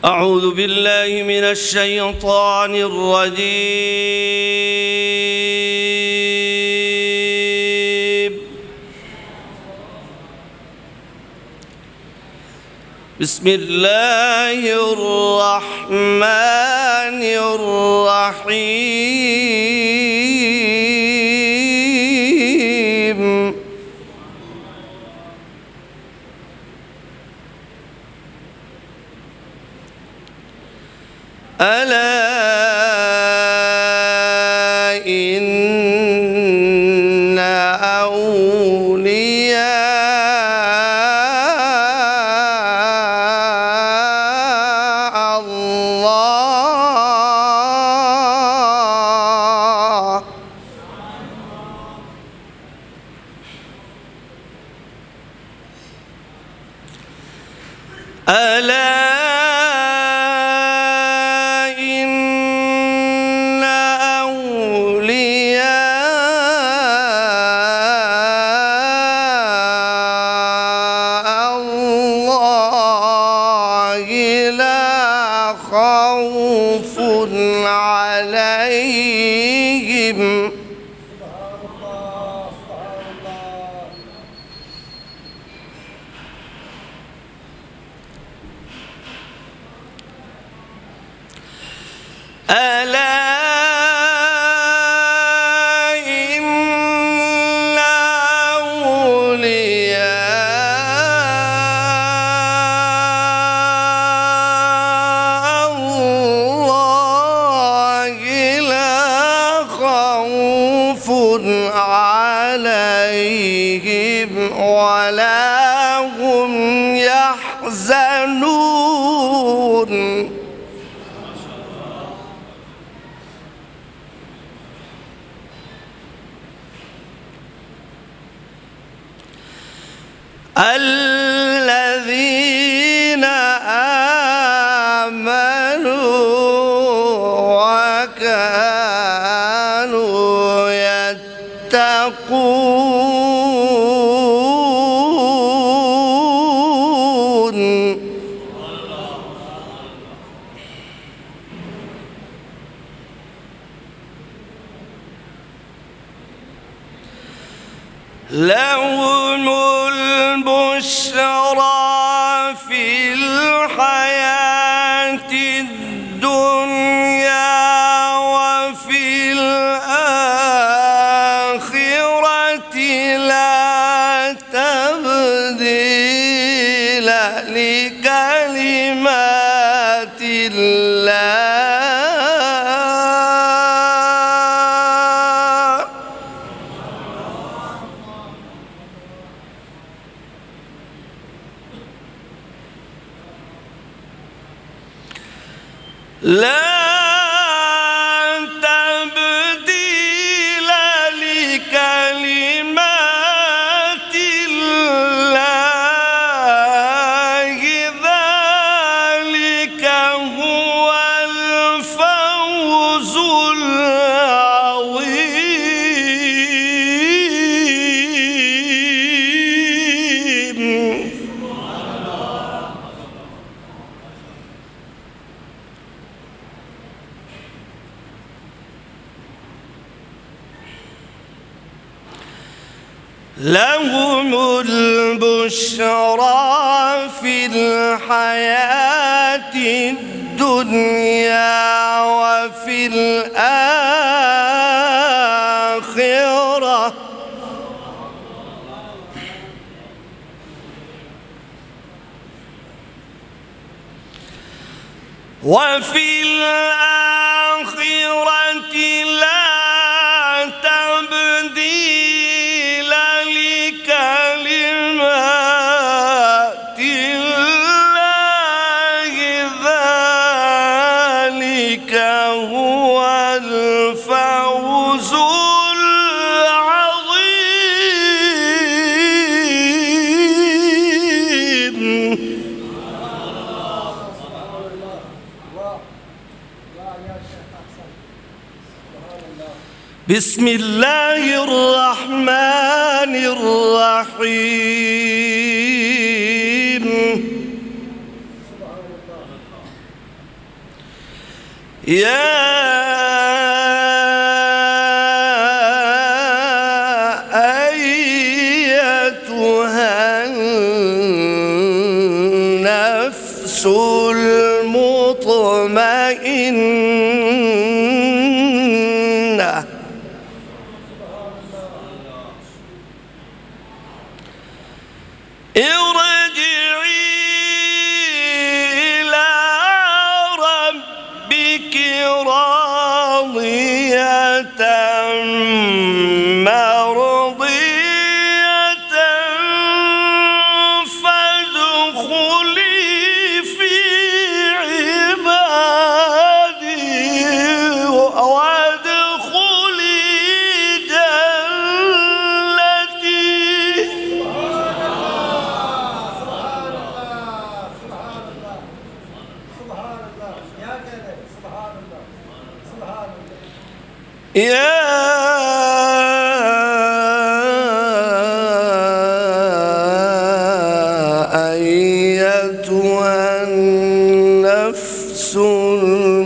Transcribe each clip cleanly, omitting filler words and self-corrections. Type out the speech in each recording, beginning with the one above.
أعوذ بالله من الشيطان الرجيم. بسم الله الرحمن الرحيم. ألا إن أولياء الله خوف عليهم ألا إن أولياء الله لا خوف عليهم ولا هم يحزنون. الذين آمنوا وكانوا يتقون. لهم البشرى في الحياة الدنيا وفي الآخرة لا تبديل لكلمات الله. لا تبديل لكلمات الله ذلك هو الفوز العظيم. لهم البشرى في الحياة الدنيا وفي الآخرة لا تبديل لكلمات الله ذلك هو الفوز العظيم. بسم الله الرحمن الرحيم. يا أيتها النفس المطمئنة ارجعي إلى ربك راضية مرضية فادخلي في عبادي وادخلي جنتي. يا أيتها النفس المطمئنة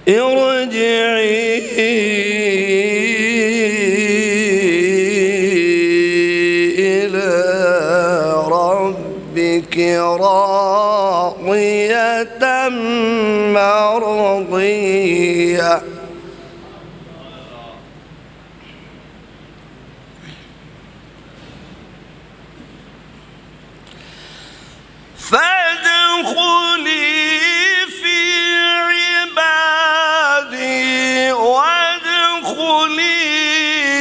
ارجعي إلى ربك راضية مرضية فادخلي في عبادي وادخلي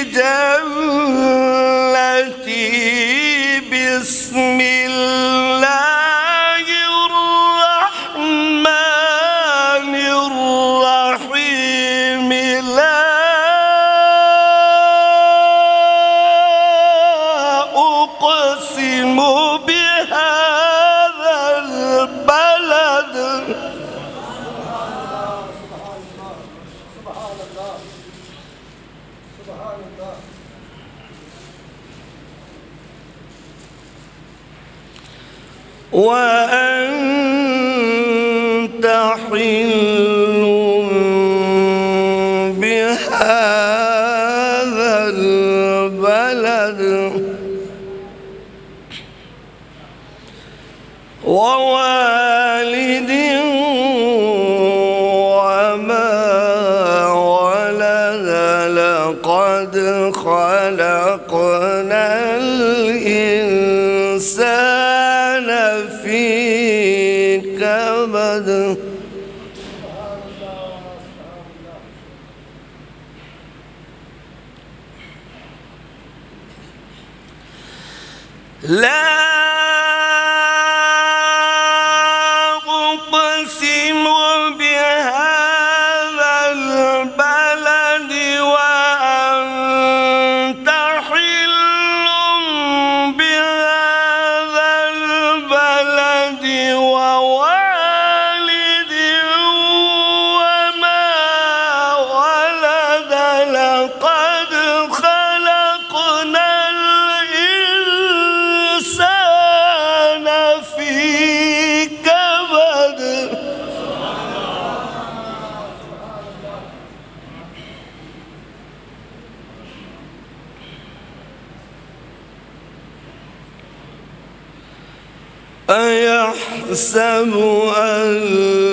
جنتي. بسم الله الرحمن الرحيم. لا أقسم بهذا البلد وأنت حل بهذا البلد ووالد وما ولد. لقد خلقنا الإنسان في كبد. لا أقسم بهذا البلد وأنت حل بهذا البلد ووالد وما ولد. لقد خلقنا الإنسان في كبد. أيحسب أن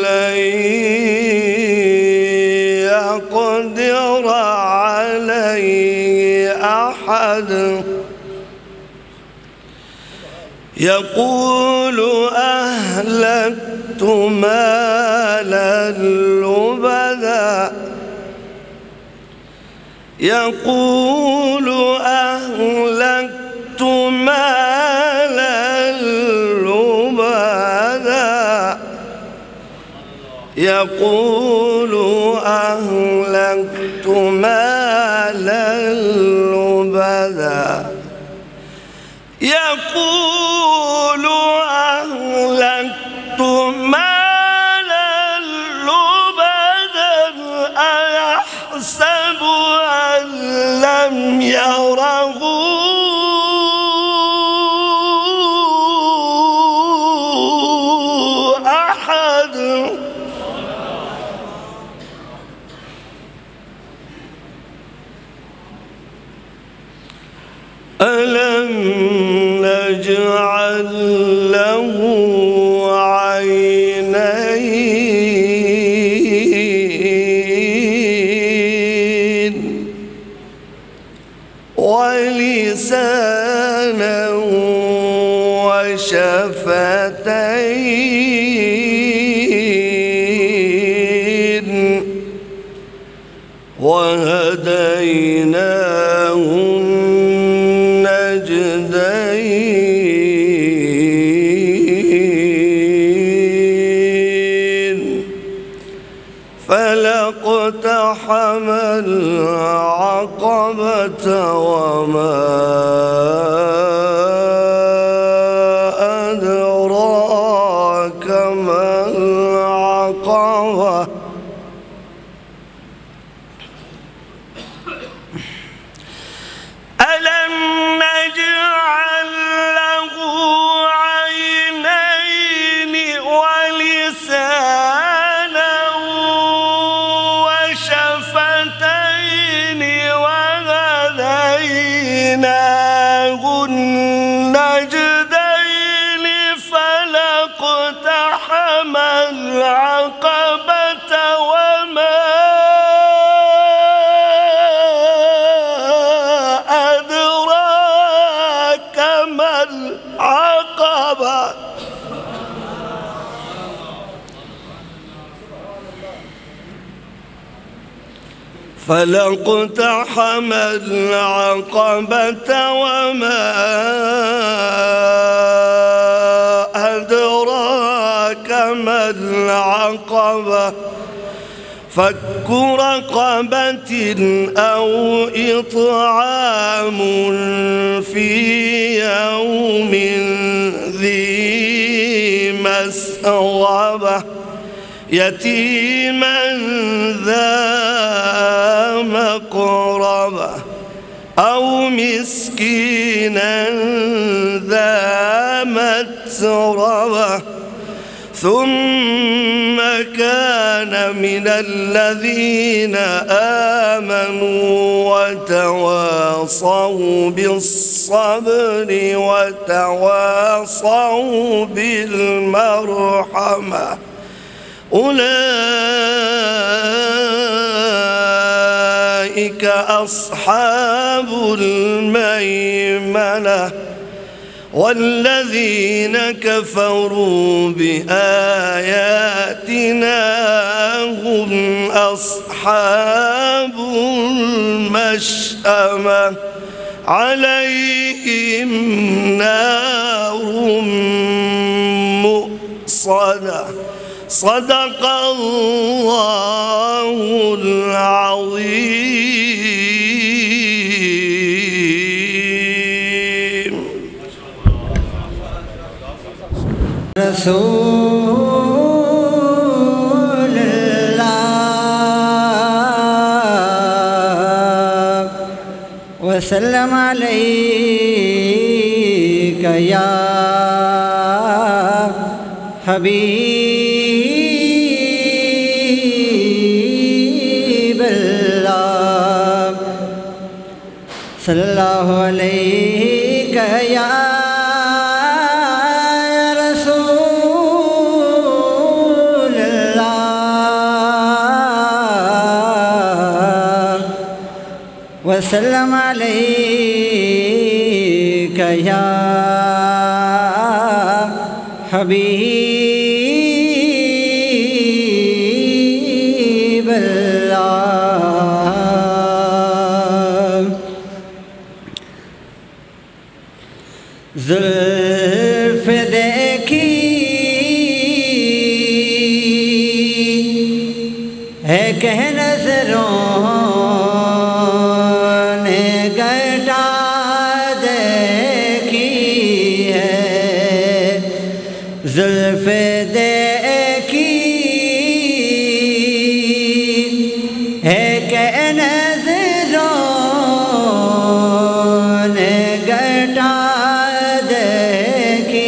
لن يقدر عليه أحد. يقول أهلكت مالا لبدا. يقول أهلكت مالا لبدا. يقول أهلكت مالا لبدا. يقول أهلكت مالا لبدا. أيحسب أن لم يره ألم نجعل له عينين ولسانا وشفتين وهديناه النجدين فلاقتحم العقبة وما أدراك ما العقبة ألم نجعل له عينين ولسانا وشفتين وهديناه النجدين فلاقتحم العقبة وما العقبة فلاقتحم العقبة وما أدراك ما العقبة فك رقبة أو إطعام في يوم ذي مسغبة يتيما ذا مقربة أو مسكينا ذا متربة ثم كان من الذين آمنوا وتواصوا بالصبر وتواصوا بالمرحمة أولئك أصحاب الميمنة والذين كفروا بآياتنا هم أصحاب المشأمة عليهم نار مؤصدة صدق الله العظيم. رسول الله وسلم عليك يا حبيب الله صلى الله عليك يا وسلم عليك يا حبيب الله زلف دیکھی ہے کہ نظروں زلف دیکھی ہے کہ نظروں نے گٹا دیکھی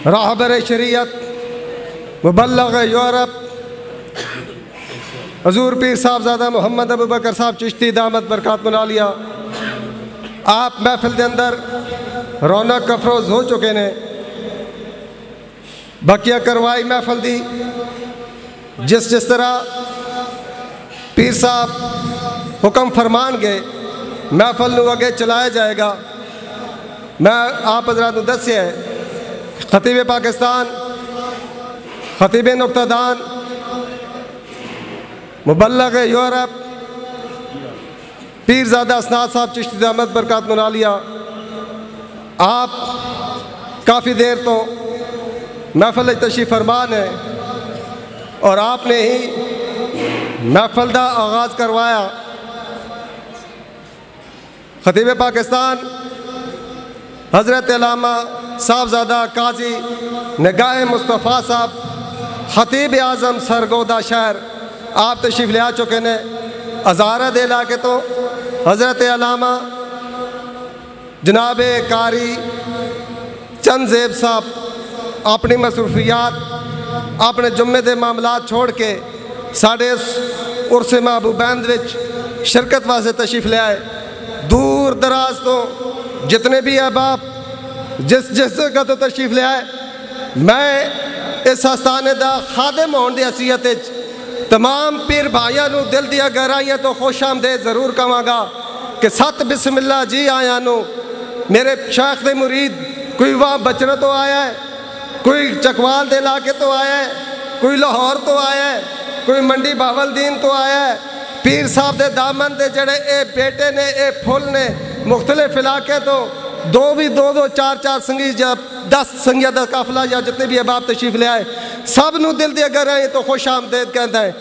راہبر شریعت مبلغ یورپ حضور پیر صاحبزادہ محمد ابو بکر صاحب چشتی دامت برکات العالیہ، آپ محفل دے اندر رونق افروز ہو چکے نے۔ بقیہ کروائی محفل دی جس طرح پیر صاحب حکم فرمان گئے محفل نو اگے چلایا جائے گا۔ میں آپ حضرات نو دسیا ہے خطیب پاکستان، خطیب نقطہ دان، مبلغ یورپ پیرزادہ اسناد صاحب چشتی دامت برکات العالیہ، آپ کافی دیر تو محفل تشریف فرمان ہے اور آپ نے ہی محفل دا آغاز کروایا۔ خطیب پاکستان حضرت علامہ صاحبزادہ قاضی نگاہ مصطفیٰ صاحب خطیب اعظم سرگودہ شہر آپ تشریف لے آ چکے نے۔ ہزارہ دے علاقے تو حضرت علامہ جناب قاری چند زیب صاحب اپنی مصروفیات اپنے جمعے دے معاملات چھوڑ کے ساڑھے عرص محبوبین وچ شرکت واسطے تشریف لے آئے۔ دور دراز تو جتنے بھی احباب جس جگہ تو تشریف لے آئے، میں اس آستانے دا خادم ہون دی حیثیت تمام پیر بھائیاں نو دل دیا گہرائیاں تو خوش آمدید ضرور کہاں گا کہ ست بسم اللہ جی آیا نو۔ میرے شیخ دے مرید کوئی وہاں بچرہ تو آیا ہے، کوئی چکوال دے علاقے تو آیا ہے، کوئی لاہور تو آیا ہے، کوئی منڈی بہاولدین تو آیا ہے۔ پیر صاحب دے دامن دے جڑے اے بیٹے نے اے پھول نے مختلف علاقے تو دو چار سنگی جب 10 سنگیہ دا قافلہ یا جتنے بھی احباب تشریف لے آئے سب نو دل دیا گر آئے تو خوش آمدید کہتا ہے۔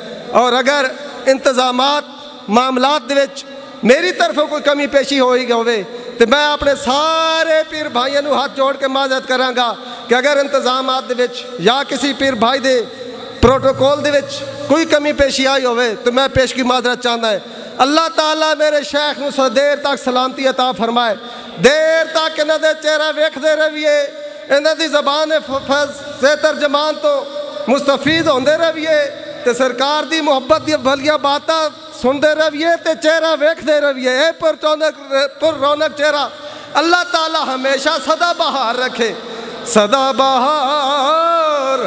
اور اگر انتظامات معاملات دے وچ میری طرف کوئی کمی پیشی ہوئی گئے تو میں اپنے سارے پیر بھائیوں نو ہاتھ جوڑ کے معذرت کراں گا کہ اگر انتظامات دے وچ یا کسی پیر بھائی دے پروٹوکول دے وچ کوئی کمی پیشی آئی ہوئے تو میں پیش کی معذرت چاہتا ہے۔ اللہ تعالیٰ میرے شیخ نو سو دیر تک سلامتی عطا فرمائے، دیر تک انہاں دے چہرہ ویکھ دے رویے، انہاں دی زبان سے ترجمان تو مستفید ہوندے رویے تے سرکار دی محبت دی بھلیاں باتاں سن دے رویے تے چہرہ ویکھ دے رویے، اے پر رونق چہرہ اللہ تعالیٰ ہمیشہ صدا بہار رکھے، صدا بہار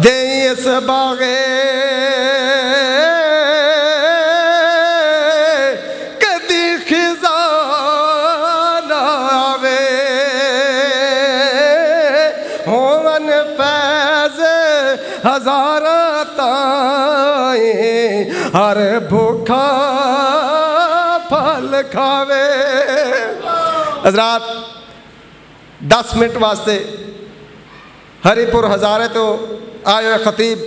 دیں اس باغے کدی خزان آوے ہون فیض ہزارہ تائیں ہر بھوکھا پھل کھاوے۔ حضرات 10 منٹ واسطے ہری پور ہزارے تو آئے ہوئے خطیب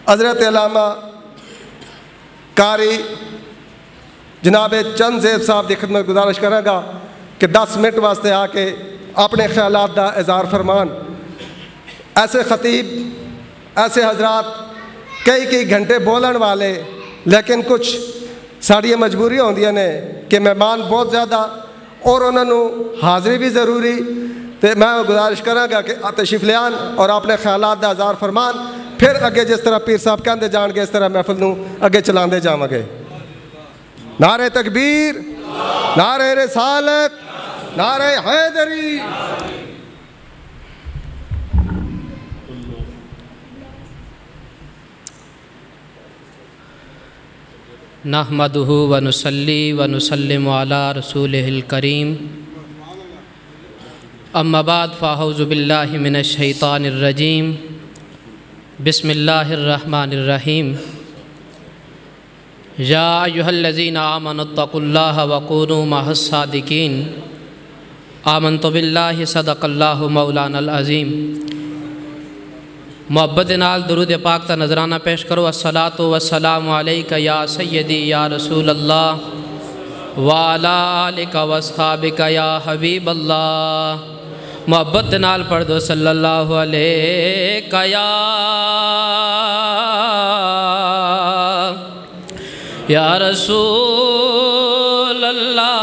حضرت علامہ قاری جناب چند زیب صاحب کی خدمت گزارش کرے گا کہ 10 منٹ واسطے آ کے اپنے خیالات دا اظہار فرمان۔ ایسے خطیب ایسے حضرات کئی گھنٹے بولن والے، لیکن کچھ ساڑیاں مجبوریاں ہوندیاں نے کہ مہمان بہت زیادہ اور انہوں نے حاضری بھی ضروری، تو میں گزارش کروں گا کہ تشریف لے آن اور اپنے خیالات دا اظہار فرمان، پھر اگے جس طرح پیر صاحب کہندے جان گے اس طرح محفل نو اگے چلاندے جاواں گے۔ نعرہ تکبیر، نعرہ رسالت، نعرہ حیدری۔ نحمدہ ونصلی ونسلم علی رسولہ الکریم، اما بعد فاعوذ باللہ من الشیطان الرجیم، بسم اللہ الرحمن الرحیم۔ یا ایہا الذین آمنوا اتقوا اللہ وکونوا مع الصادقین، آمنت باللہ صدق اللہ مولانا العظیم۔ محبت نال درود پاک تا نظرانہ پیش کرو۔ الصلاۃ والسلام علیک یا سیدی یا رسول اللہ وعلی آلک واصحابک یا حبیب اللہ۔ محبت نال پڑھ دو صلی اللہ علیہ یا رسول اللہ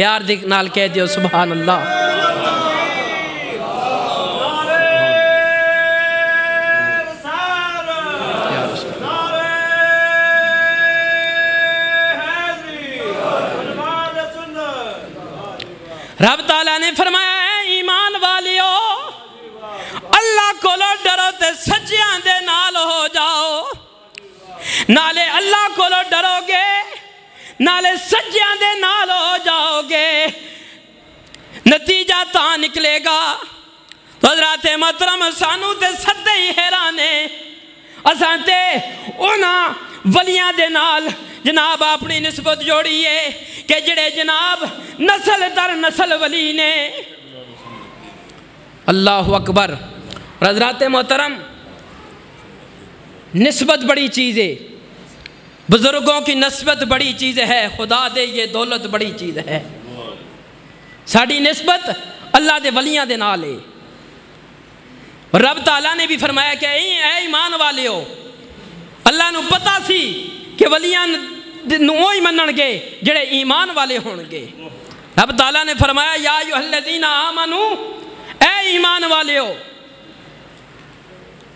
پیار دے نال کہہ دیو سبحان اللہ۔ رب تعالیٰ نے فرمایا اے ایمان والیو اللہ کو لو ڈرو تے سچیاں دے نال ہو جاؤ، نالے اللہ کو لو ڈرو گے نالے سچیاں دے نال ہو جاؤ گے، نتیجہ تا نکلے گا۔ تو حضرات محترم سانو تے سدے ہی حیرانے اساں تے انہاں ولیاں دے نال جناب اپنی نسبت جوڑی ہے کہ جڑے جناب نسل در نسل ولی نے۔ اللہ اکبر۔ حضرات محترم نسبت بڑی چیز ہے، بزرگوں کی نسبت بڑی چیز ہے، خدا دے یہ دولت بڑی چیز ہے۔ ساڑی نسبت اللہ دے ولیاں دے نال ہے۔ رب تعالیٰ نے بھی فرمایا کہ اے ایمان والے ہو، اللہ نو پتا سی کہ ولیاں نوئی منن گے جڑے ایمان والے ہون گے۔ رب تعالیٰ نے فرمایا یا ایھا الذین آمنو، اے ایمان والے ہو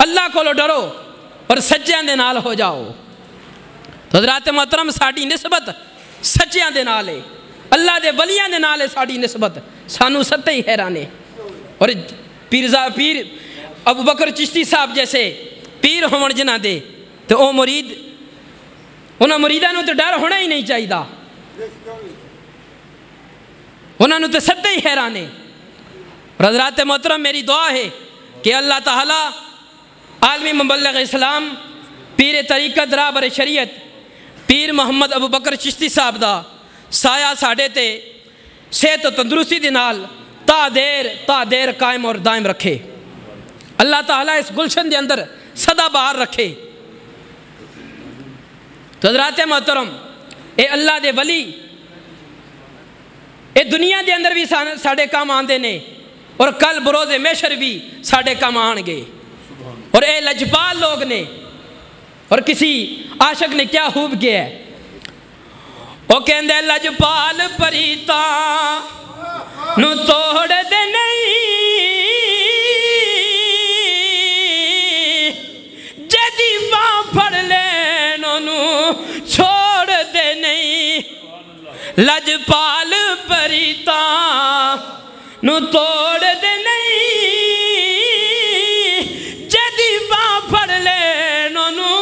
اللہ کو لو ڈرو اور سچیاں دے نال ہو جاؤ۔ تو حضرات محترم ساڑی نسبت سچیاں دے نال ہے، اللہ دے ولیاں دے نال ہے ساڑی نسبت، سانو ستے ہی حیرانے۔ اور پیر ابو بکر چشتی صاحب جیسے پیر ہون جنہ دے تو او مرید انہاں مریدانوں تو ڈر ہونا ہی نہیں چاہیے، انہاں تو سدے ہی حیرانے۔ حضرات محترم میری دعا ہے کہ اللہ تعالیٰ عالمی مبلغ اسلام پیر طریقت راہ بر شریعت پیر محمد ابو بکر چشتی صاحب دا سایہ ساڑھے تے صحت و تندرستی دے نال تا دیر قائم اور دائم رکھے۔ اللہ تعالیٰ اس گلشن دے اندر سدا بہار رکھے۔ تو حضرات محترم اے اللہ دے ولی اے دنیا دے اندر بھی ساڑھے کام آندے نے اور کل بروز محشر بھی ساڑھے کام آنگے۔ اور اے لجپال لوگ نے، اور کسی عاشق نے کیا خوب کیا ہے، وہ کہندے لجپال پریتا نو توڑ دے نہیں، جدی باں پھڑ لینوں نو چھوڑ دے نہیں، لجپال پریتا نو توڑ دے نہیں، جدی باں پھڑ لینوں نو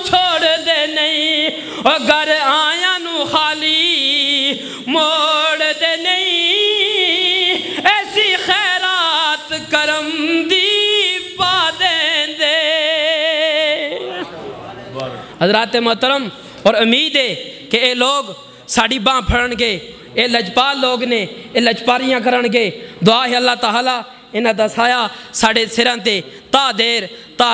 چھوڑ دے نہیں، اور گر آیا نو خالی موڑ دے نہیں، ایسی خیرات کرم دی پا دیں دے۔ حضرات محترم اور امید ہے کہ اے لوگ ساڑی باں پھڑن گے، اے لجپال لوگ نے، اے لجپاریاں کرن گے۔ دعا ہے اللہ تعالیٰ انہاں دا سایہ ساڑھے سران تے تا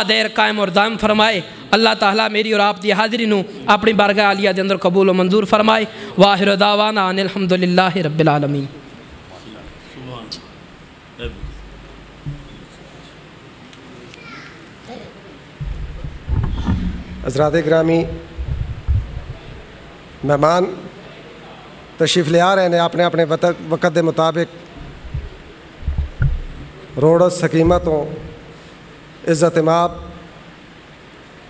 دیر قائم اور دائم فرمائے۔ اللہ تعالیٰ میری اور آپ دی حاضری نو اپنی بارگاہ عالیہ دے اندر قبول و منظور فرمائے۔ واخر دعوانا ان الحمدللہ رب العالمین۔ حضرات گرامی، مہمان تشریف لے آ رہے ہیں اپنے اپنے وقت دے مطابق۔ روڑس حکیمتوں عزت ماب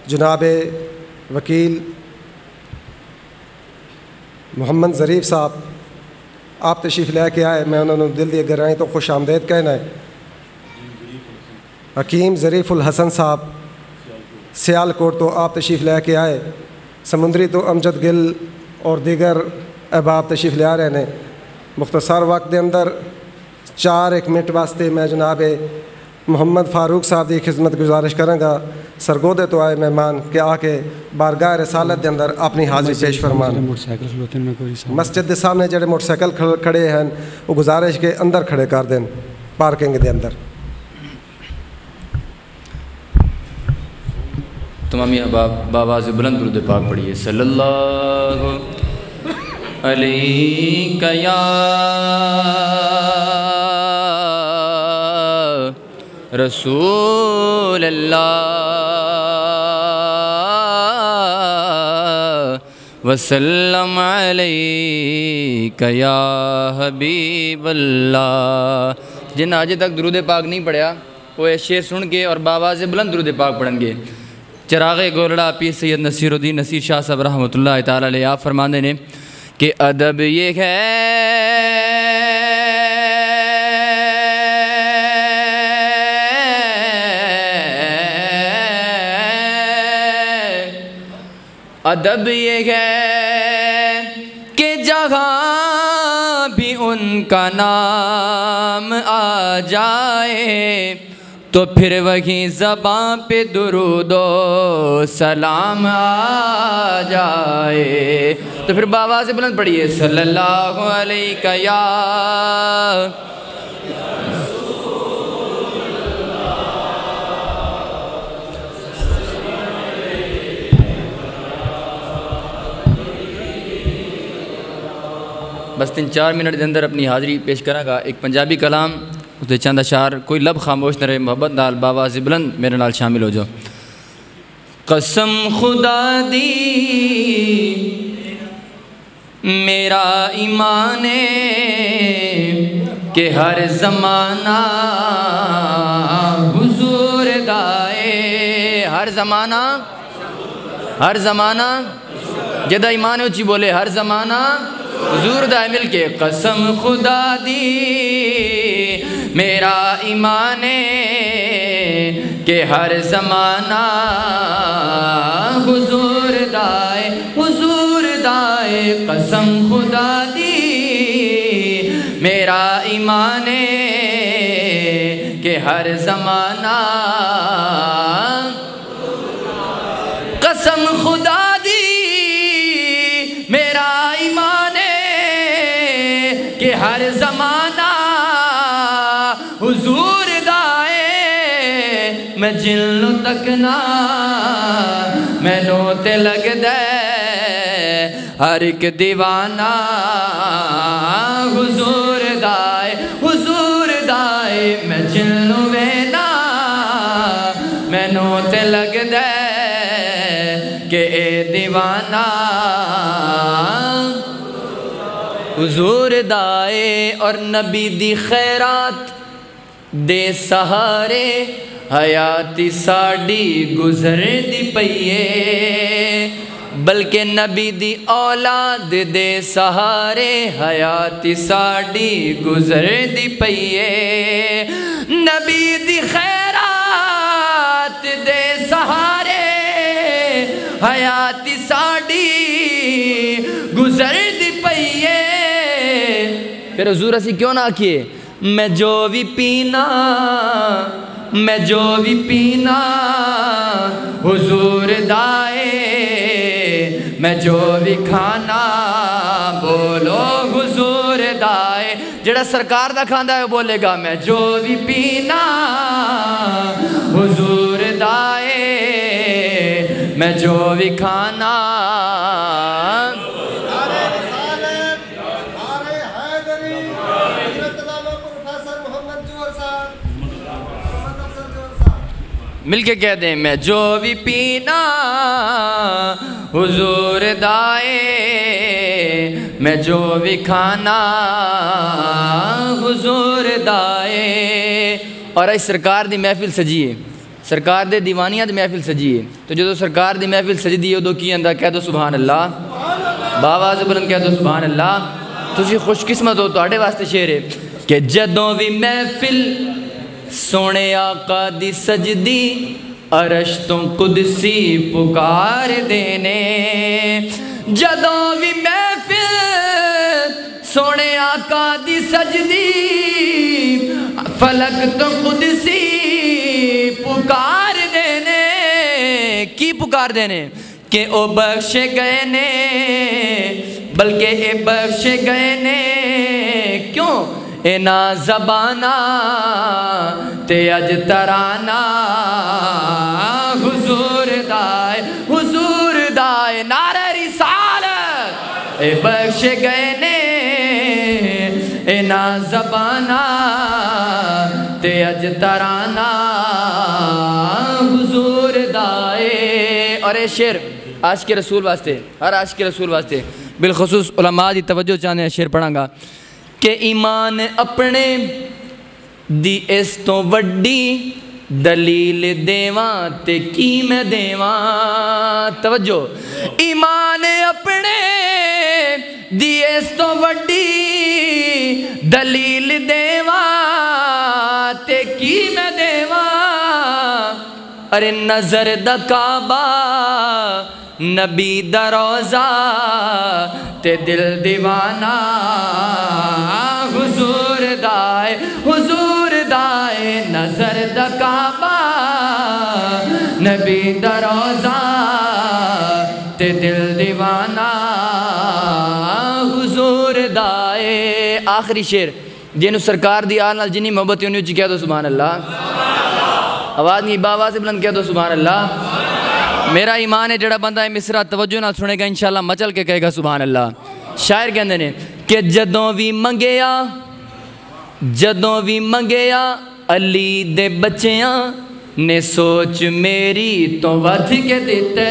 جناب وکیل محمد ظریف صاحب آپ تشریف لے کے آئے، میں انہوں نے دل دی گہرائی تو خوش آمدید کہنا ہے۔ حکیم ظریف الحسن صاحب سیالکوٹ تو آپ تشریف لے کے آئے، سمندری تو امجد گل اور دیگر احباب تشریف لے آ رہے ہیں۔ مختصر وقت دے اندر 4 منٹ واسطے میں جناب محمد فاروق صاحب دی خدمت گزارش کروں گا۔ سرگودے تو آئے مہمان کہ آ کے بارگاہ رسالت دے اندر اپنی حاضری پیش فرمان۔ مسجد دے سامنے جڑے موٹر سائیکل کھڑے ہیں وہ گزارش کے اندر کھڑے کر دیں پارکنگ دے اندر۔ تمامی احباب بآواز بلند درود پاک پڑھیے۔ صلی اللہ علیہ یا رسول اللہ وسلم علیک یا حبیب اللہ۔ جن آج تک درود پاک نہیں پڑھیا وہ یہ شعر سن کے اور باواز بلند درود پاک پڑھن گے۔ چراغ گولڑا پیر سید نصیر الدین نصیر شاہ صاحب رحمۃ اللہ تعالی علیہ آپ فرماندے نے کہ ادب یہ ہے ادب یہ ہے کہ جہاں بھی ان کا نام آ جائے تو پھر وہیں زبان پہ درود و سلام آ جائے۔ تو پھر بآواز بلند پڑھیے صلی اللہ علیہ یا بس 3-4 منٹ دے اندر اپنی حاضری پیش کرا گا۔ ایک پنجابی کلام اس دے چند اشعار، کوئی لب خاموش نہ رہے، محبت نال باواز بلند میرے نال شامل ہو جاؤ۔ قسم خدا دی میرا ایمان کہ ہر زمانہ حضور دائے، ہر زمانہ جدہ ایمان اچھی بولے ہر زمانہ حضور دائے مل کے۔ قسم خدا دی میرا ایمان کہ ہر زمانہ حضور دائے قسم خدا دی میرا ایمان کہ ہر زمانہ قسم خدا دی میرا ایمان کہ ہر زمانہ حضور دائے میں جلو تک نہ مینوں تے لگ دے ہر ایک دیوانہ حضور دائے میں جلو وینا مینوں تے لگ دے کہ اے دیوانہ حضور دائے۔ اور نبی دی خیرات دے سہارے حیاتی ساڑی گزر دی پئیے، بلکہ نبی دی اولاد دے سہارے حیاتی ساڑی گزر دی پئیے۔ نبی دی خیرات دے سہارے حیاتی ساڑی گزر دی پئیے۔ پھر حضور اسی کیوں نہ آکھئے میں جو بھی پینا حضور دائے، میں جو بھی کھانا بولو حضور دائے۔ جڑا سرکار دا کھاندہ ہے وہ بولے گا میں جو بھی پینا حضور دائے، میں جو بھی کھانا مل کے کہہ دیں میں جو بھی پینا حضور دائے، میں جو بھی کھانا حضور دائے۔ اور اس سرکار دی محفل سجیے، سرکار دے دیوانیاں دی محفل سجیے، تو جو سرکار دی محفل سجدی ہے دو کی اندر کہہ دو سبحان اللہ، باواز بلند کہہ دو سبحان اللہ۔ تسی خوش قسمت ہو، تو آڑے واسطے شعر ہے کہ جدوں بھی محفل سونے آقا دی سجدی عرش تو قدسی پکار دینے، جدوں بھی محفل سونے آقا دی سجدی فلک تو قدسی پکار دینے۔ کی پکار دینے؟ کہ او بخشے گئے نے، بلکہ اے بخشے گئے نے کیوں؟ اے نا زبانہ تے اج ترانہ حضور دائے نعرہ رسالت۔ اے بخشے گئے نے اے نا زبانہ تے اج ترانہ حضور دائے۔ اور اے شعر عاشق رسول واسطے، ہر عاشق رسول واسطے، بالخصوص علماء دی توجہ چاہنے ہیں، شعر پڑھاں گا کہ ایمان اپنے دی اس تو وڈی دلیل دیواں تے کی میں دیواں، توجہ، ایمان اپنے دی اس تو وڈی دلیل دیواں تے کی میں دیواں، ارے نظر دا کعبہ نبی دا روزہ تے دل دیوانہ حضور دائے، حضور دائے، نظر دا کعبہ نبی دا روزہ تے دل دیوانہ حضور دائے۔ آخری شعر جنہوں سرکار دی آل نال جنی محبت انہوں چی کہہ دو سبحان اللہ، آواز نہیں باواز سے بلند کہہ دو سبحان اللہ۔ میرا ایمان ہے جڑا بندہ ہے مصرہ توجہ نہ سنے گا انشاءاللہ مچل کے کہے گا سبحان اللہ۔ شاعر کہندے نے کہ جدوں بھی منگیا علی دے بچیاں نے سوچ میری تو ودھ کے دیتے،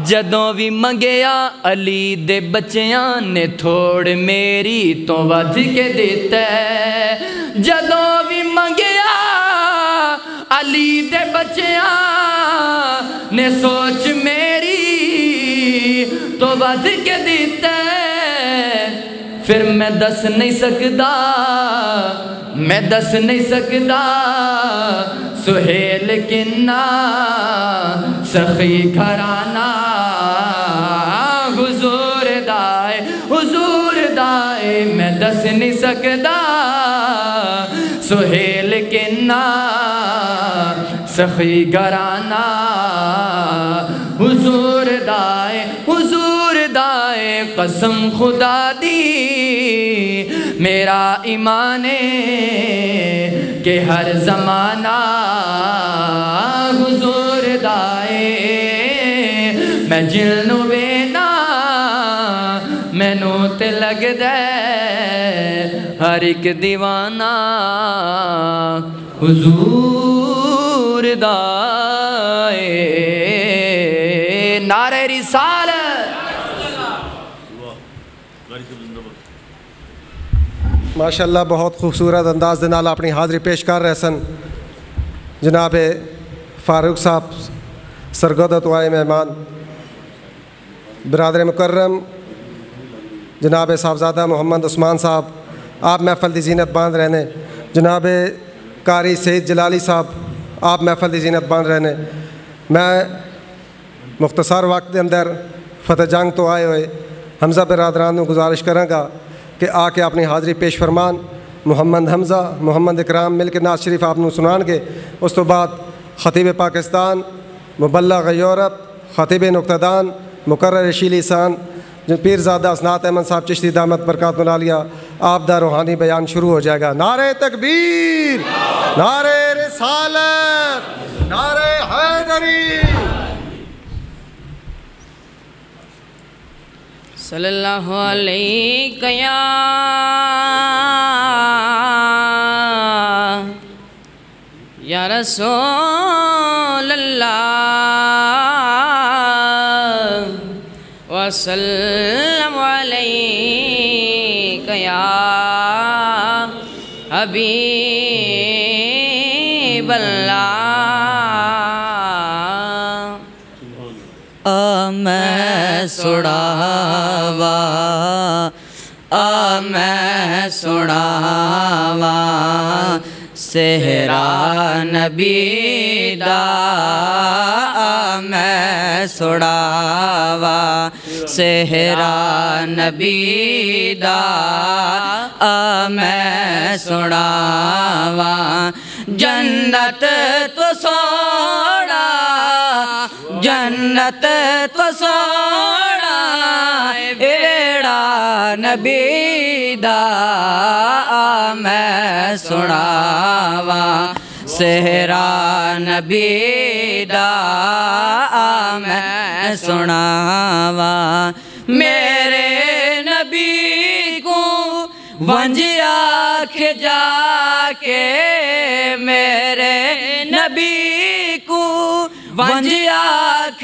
جدوں بھی منگیا علی دے بچیاں نے تھوڑ میری تو ودھ کے دیتے، جدوں بھی منگیا علی دے بچیاں نے سوچ میری تو ودھ کے دیتے، پھر میں دس نہیں سکدا سہیل کنہ سخی گھرانہ حضور دائے، میں دس نہیں سکدا سہیل کنہ سخی گھرانہ حضور دائے، قسم خدا دی میرا ایمان ہے کہ ہر زمانہ حضور دائے، میں جلنو بینا مینوں تے لگ دے ہر ایک دیوانہ حضور دائے۔ نعرہ رسالت، ماشاءاللہ بہت خوبصورت انداز دے نال اپنی حاضری پیش کر رہے سن جناب فاروق صاحب سرگودت آئے مہمان، برادر مکرم جناب صاحبزادہ محمد عثمان صاحب آپ محفل دی زینت باندھ رہنے، جناب قاری سید جلالی صاحب آپ محفل دی زینت باندھ رہنے۔ میں مختصر وقت دے اندر فتح جنگ تو آئے ہوئے حمزہ برادران کو گزارش کروں گا کہ آ کے اپنی حاضری پیش فرمان، محمد حمزہ محمد اکرام مل کے نعت شریف آپ سنان گے، اس تو بعد خطیب پاکستان، مبلغ یورپ، خطیب نقطہ دان، مقرر شیلی سان جو پیرزادہ اسنات احمد صاحب چشتی دامت برکات العالیہ آپ دا روحانی بیان شروع ہو جائے گا۔ نعرہ تکبیر، نعرہ رسالت، نعرہ حیدری۔ صلی اللہ علیہ یا رسول اللہ وسلم علیک یا حبیب اللہ۔ میں سڑاوا میں سڑاوا سہرا نبی دا میں سڑاوا سہرا نبی دا میں سڑاوا جنت تو سوڑا جنت تو سوڑا ایڑا نبی دا میں سناوا سہرا نبی دا میں سناوا میرے نبی کو ونج آنکھ جا کے میرے نبی کو ونج آنکھ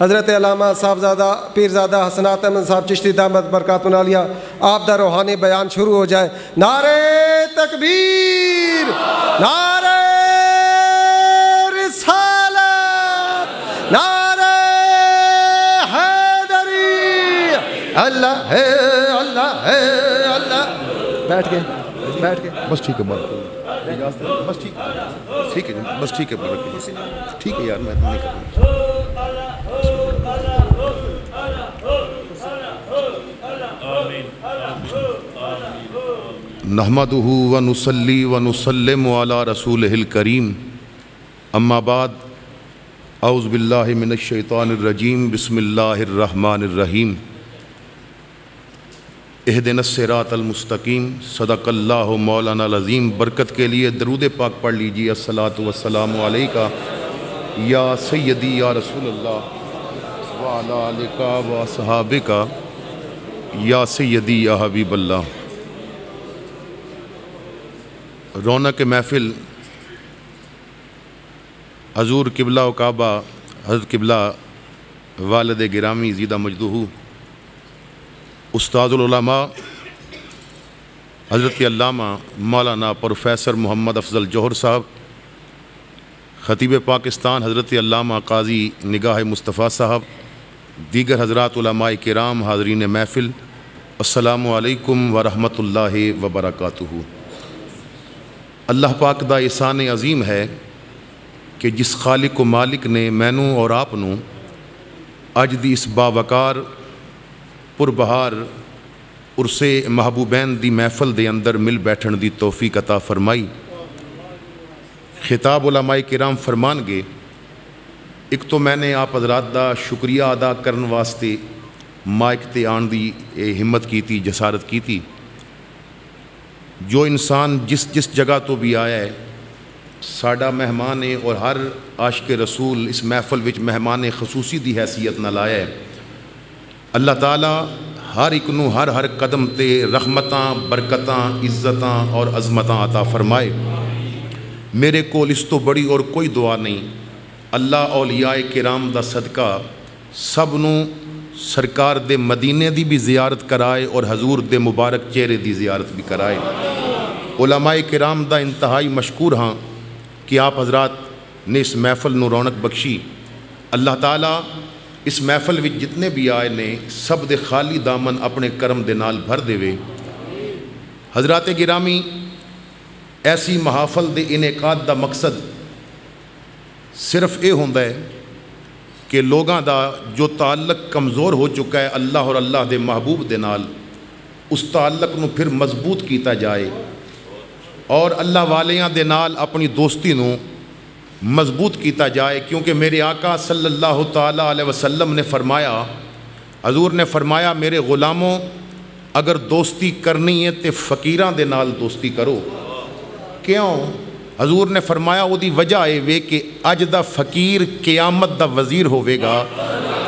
حضرت علامہ صاحبزادہ پیرزادہ حسنات احمد صاحب چشتی دامت برکاتہ عالیہ آپ دا روحانی بیان شروع ہو جائے۔ نعرہ تکبیر، نعرہ رسالت، نعرہ حیدری، اللہ ہے اللہ ہے اللہ۔ بیٹھ کے بس ٹھیک ہے بس ٹھیک ہے بس ٹھیک ہے ٹھیک ہے یار میں نہیں کروں۔ نحمدہ ونصلی ونسلم علی رسولہ الکریم، اما بعد، اعوذ باللہ من الشیطان الرجیم، بسم اللہ الرحمن الرحیم۔ اہدنا الصراط المستقیم، صدق اللہ مولانا العظیم۔ برکت کے لیے درود پاک پڑھ لیجیے۔ الصلاۃ والسلام علیکہ یا سیدی یا رسول اللہ وعلی آلک و اصحابک یا سیدی یا حبیب اللہ۔ رونق محفل حضور قبلہ و کعبہ حضرت قبلہ والد گرامی زیدہ مجدہ استاد العلماء حضرت علامہ مولانا پروفیسر محمد افضل جوہر صاحب، خطیب پاکستان حضرت علامہ قاضی نگاہ مصطفیٰ صاحب، دیگر حضرات علماء کرام، حاضرین محفل، السلام علیکم ورحمۃ اللہ وبرکاتہ۔ اللہ پاک دا احسان عظیم ہے کہ جس خالق و مالک نے مینوں اور آپ نوں اج دی اس باوقار پربہار عرصے محبوبین دی محفل دے اندر مل بیٹھن دی توفیق عطا فرمائی۔ خطاب علماء کرام فرمان گے، ایک تو میں نے آپ حضرات دا شکریہ ادا کرن واسطے مائک تے آن دی ہمت کی تھی، جسارت کی تھی۔ جو انسان جس جگہ تو بھی آیا ہے ساڈا مہمان ہے، اور ہر عاشق رسول اس محفل وچ مہمان خصوصی دی حیثیت نال آیا ہے۔ اللہ تعالیٰ ہر ایک نو ہر قدم تے رحمتاں، برکتاں، عزتاں اور عظمتاں عطا فرمائے۔ میرے کول اس تو بڑی اور کوئی دعا نہیں، اللہ اولیاء کرام دا صدقہ سب نو سرکار دے مدینے دی بھی زیارت کرائے اور حضور دے مبارک چہرے دی زیارت بھی کرائے۔ علماء کرام دا انتہائی مشکور ہاں کہ آپ حضرات نے اس محفل نو رونق بخشی۔ اللہ تعالیٰ اس محفل وچ جتنے بھی آئے نے سب دے خالی دامن اپنے کرم دے نال بھر دے وے۔ حضرات گرامی، ایسی محافل دے انعقاد دا مقصد صرف اے ہوندا ہے کہ لوگاں دا جو تعلق کمزور ہو چکا ہے اللہ اور اللہ دے محبوب دے نال، اس تعلق نو پھر مضبوط کیتا جائے، اور اللہ والیاں دے نال اپنی دوستی نو مضبوط کیتا جائے۔ کیونکہ میرے آقا صلی اللہ تعالیٰ علیہ وسلم نے فرمایا، حضور نے فرمایا، میرے غلاموں اگر دوستی کرنی ہے تے فقیراں دے نال دوستی کرو۔ کیوں؟ حضور نے فرمایا وہ دی وجہ ہے وے کہ اج دا فقیر قیامت دا وزیر ہوے گا،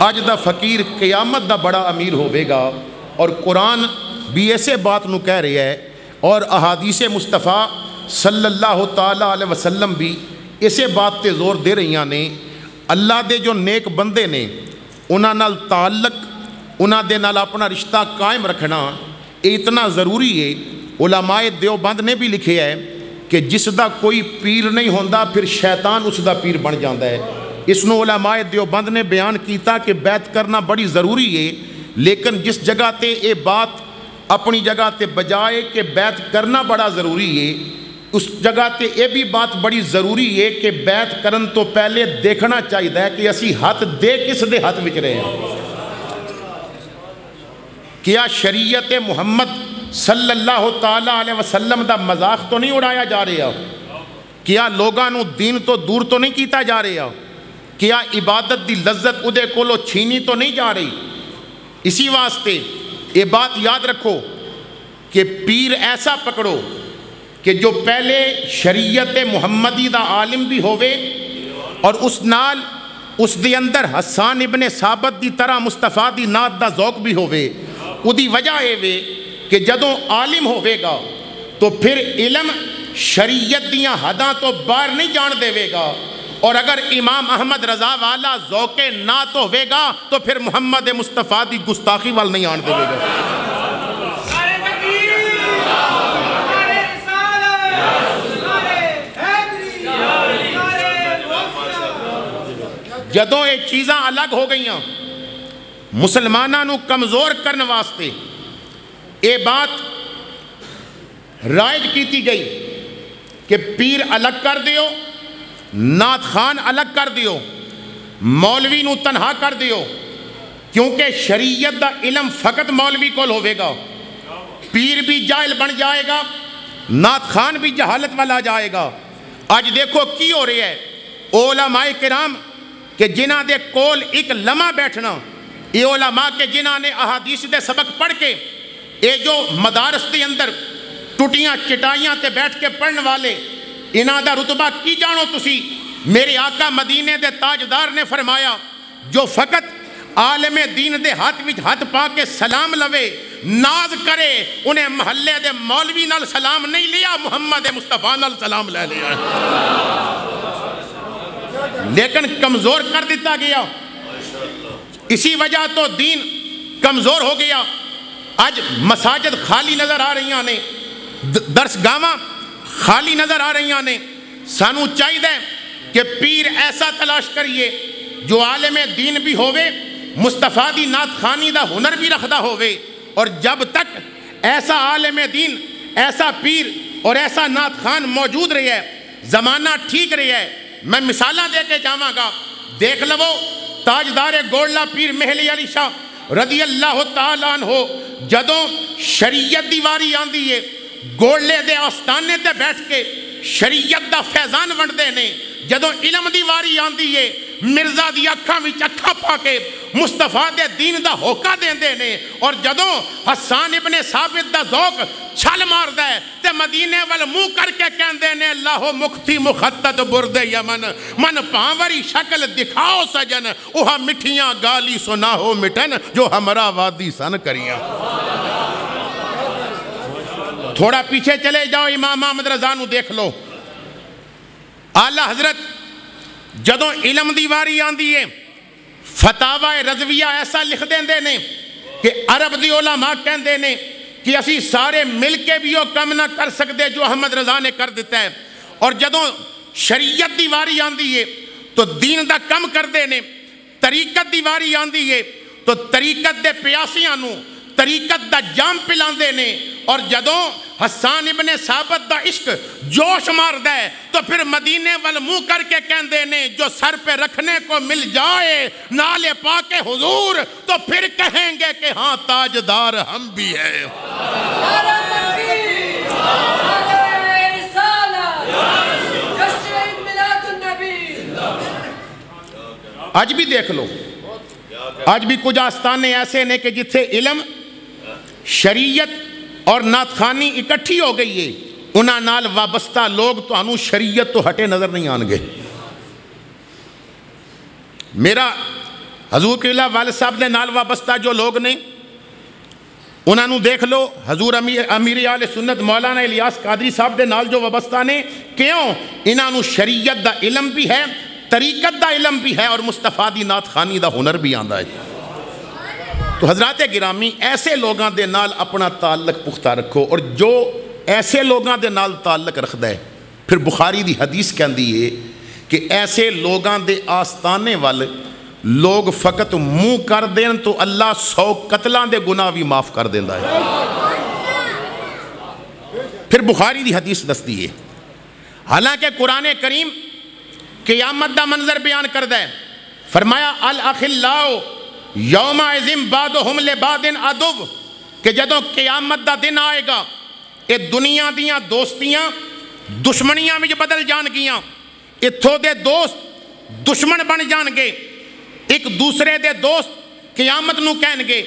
اج دا فقیر قیامت دا بڑا امیر ہوے گا۔ اور قرآن بھی ایسے بات نو کہہ رہا ہے، اور احادیث مصطفیٰ صلی اللہ تعالیٰ علیہ وسلم بھی اسے بات تے زور دے رہیاں نے۔ اللہ دے جو نیک بندے نے انہاں نال تعلق، انہاں دے نال اپنا رشتہ قائم رکھنا یہ اتنا ضروری ہے۔ علماء دیوبند نے بھی لکھے ہے کہ جس دا کوئی پیر نہیں ہوندا پھر شیطان اس دا پیر بن جاندہ ہے۔ اس نو علماء دیوبند نے بیان کیتا کہ بیعت کرنا بڑی ضروری ہے، لیکن جس جگہ تے اے بات اپنی جگہ تے بجائے کہ بیعت کرنا بڑا ضروری ہے، اس جگہ تے یہ بھی بات بڑی ضروری ہے کہ بیعت کرن تو پہلے دیکھنا چاہیے کہ اسی ہاتھ دے کس دے ہاتھ وچ رہے ہیں۔ کیا شریعت محمد صلی اللہ تعالیٰ علیہ وسلم دا مذاق تو نہیں اڑایا جا رہا؟ کیا لوگاں نو دین تو دور تو نہیں کیتا جا رہا؟ کیا عبادت دی لذت ادے کولو چھینی تو نہیں جا رہی؟ اسی واسطے یہ بات یاد رکھو کہ پیر ایسا پکڑو کہ جو پہلے شریعت محمدی دا عالم بھی ہوئے، اور اس نال اس دے اندر حسان ابن ثابت دی طرح مصطفیٰ دی نات دا ذوق بھی ہوئے۔ او دی وجہ ہے وے کہ جدوں عالم ہوئے گا تو پھر علم شریعت دیاں حداں تو باہر نہیں جان دے گا، اور اگر امام احمد رضا والا ذوق نعت ہوے گا تو پھر محمد مصطفیٰ دی گستاخی وال نہیں آن دے گا. جدوں یہ چیزاں الگ ہو گئیاں مسلمانوں نو کمزور کرنے واسطے یہ بات رائج کیتی گئی کہ پیر الگ کر دیو، نعت خان الگ کر دیو، مولوی نو تنہا کر دیو، کیونکہ شریعت دا علم فقط مولوی کول ہوئے گا. پیر بھی جاہل بن جائے گا، نعت خان بھی جہالت والا جائے گا. آج دیکھو کی ہو رہی ہے، علماء کرام کہ جنہ دے کول ایک لمحہ بیٹھنا، یہ علماء کے جنہ نے احادیث دے سبق پڑھ کے یہ جو مدارس دے اندر ٹوٹیاں چٹائیاں تے بیٹھ کے پڑھن والے انہاں دا رتبہ کی جانو تسی. میرے آقا مدینے دے تاجدار نے فرمایا جو فقط عالم دین دے ہاتھ وچ ہاتھ پا کے سلام لوے ناز کرے انہیں محلے دے مولوی نال سلام نہیں لیا، محمد مصطفیٰ نال سلام لے لیا. لیکن کمزور کر دیتا گیا، اسی وجہ تو دین کمزور ہو گیا. آج مساجد خالی نظر آ رہی ہیں، درس گاواں خالی نظر آ رہی ہیں. سانو چاہیے کہ پیر ایسا تلاش کریے جو عالم دین بھی ہوئے، مصطفیٰ دی نعت خانی دا ہنر بھی رکھدا ہوئے. اور جب تک ایسا عالم دین، ایسا پیر اور ایسا نعت خان موجود رہی ہے، زمانہ ٹھیک رہی ہے. میں مثالہ دے کے جاواں گا، دیکھ لو تاجدار گولڑا پیر مہلی علی شاہ رضی اللہ تعالیٰ عنہ جدوں شریعت دی واری آندی ہے گولڑے دے آستانے تے بیٹھ کے شریعت دا فیضان ونڈدے نے. جدوں علم دی واری آندی ہے مرزا دی اکھاں وچ اکھاں پا کے مصطفیٰ دے دین دا ہوکا دیندے نے. اور جدوں حسان ابن ثابت دا ذوق چھل ماردا ہے تے مدینے وال منہ کر کے کہندے نے اللہ مختی مخطط برد یمن من پاوری شکل دکھاؤ سجن اوہا مٹھیاں گالی سنا ہو مٹن جو ہمرا وادی سن کریاں. تھوڑا پیچھے چلے جاؤ، امام احمد رضا نو دیکھ لو. اعلیٰ حضرت جدوں علم دی واری آندی ہے فتاوی رضویہ ایسا لکھ دیندے نے کہ عرب دی علماء کہندے نے کہ اسی سارے مل کے بھی وہ کم نہ کر سکتے جو احمد رضا نے کر دیتا ہے. اور جدوں شریعت دی واری آندی ہے تو دین دا کم کر دے نے. طریقت دی واری آندی ہے تو طریقت دے پیاسیاں نو طریقت دا جام پلاندے نے. اور جدوں حسان ابن ثابت دا عشق جوش ماردا ہے تو پھر مدینے وال منہ کر کے کہندے نے جو سر پہ رکھنے کو مل جائے نال پاک حضور تو پھر کہیں گے کہ ہاں تاجدار ہم بھی ہیں. آج بھی دیکھ لو، آج بھی کچھ آستانے ایسے نے کہ جتھے علم، شریعت اور نعت خانی اکٹھی ہو گئی ہے، انہاں نال وابستہ لوگ تو انہوں شریعت تو ہٹے نظر نہیں آنگے. میرا حضور قبلہ والد صاحب نے نال وابستہ جو لوگ نے انہاں نوں دیکھ لو. حضور امیر اہل سنت مولانا الیاس قادری صاحب دے نال جو وابستہ نے، کیوں؟ انہاں نوں شریعت دا علم بھی ہے، طریقت دا علم بھی ہے اور مصطفیٰ دی نعت خانی دا ہنر بھی آندا ہے. تو حضرات گرامی ایسے لوگاں دے نال اپنا تعلق پختہ رکھو. اور جو ایسے لوگاں دے نال تعلق رکھدا ہے پھر بخاری دی حدیث کہندی ہے کہ ایسے لوگاں دے آستانے والے لوگ فقط منہ کر دین تو اللہ 100 قتلاں دے گناہ بھی معاف کر دیندا ہے. پھر بخاری دی حدیث دستی ہے. حالانکہ قرآن کریم قیامت دا منظر بیان کردہ ہے. فرمایا الاخلاء یومئذ بعضهم لبعض عدو، کہ جدوں قیامت دا دن آئے گا یہ دنیا دیاں دوستیاں دشمنیاں میں بدل جان گیاں. اتھوں دے دوست دشمن بن جان گے، ایک دوسرے دے دوست قیامت نو کہن گے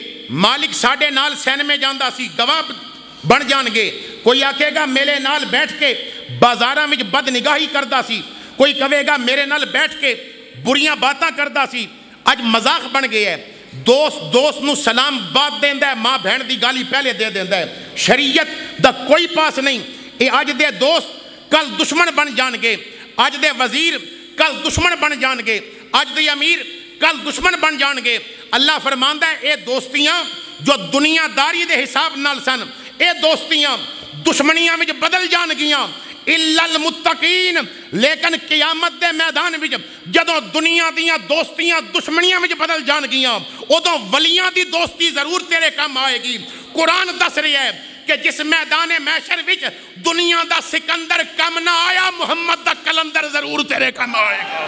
مالک ساڑے نال سین میں جاندہ سی، گواہ بن جان گے. کوئی آکے گا میرے نال بیٹھ کے بازاراں میں بد نگاہی کردہ سی، کوئی کہے گا میرے نال بیٹھ کے بریاں باتاں کردہ سی. اج مذاق بن گئے ہے، دوست نو سلام بات دیندہ ہے، ماں بہن دی گالی پہلے دے دیندہ ہے. شریعت دا کوئی پاس نہیں. اے اج دے دوست کل دشمن بن جان گے، اج دے وزیر کل دشمن بن جان گے، اج دے امیر کل دشمن بن جان گے۔ اللہ فرماندا ہے اے دوستیاں جو دنیا داری دے حساب نال سن، اے دوستیاں دشمنیاں وچ بدل جان گیاں الا المتقین، لیکن قیامت دے میدان وچ جدوں دنیا دیاں دوستیاں دشمنیاں وچ بدل جان گیاں ادوں ولیاں دی دوستی ضرور تیرے کم آئے گی۔ قرآن دس رہا ہے کہ جس میدان محشر وچ دنیا دا سکندر کم نہ آیا، محمد دا کلندر ضرور تیرے کم آئے گا۔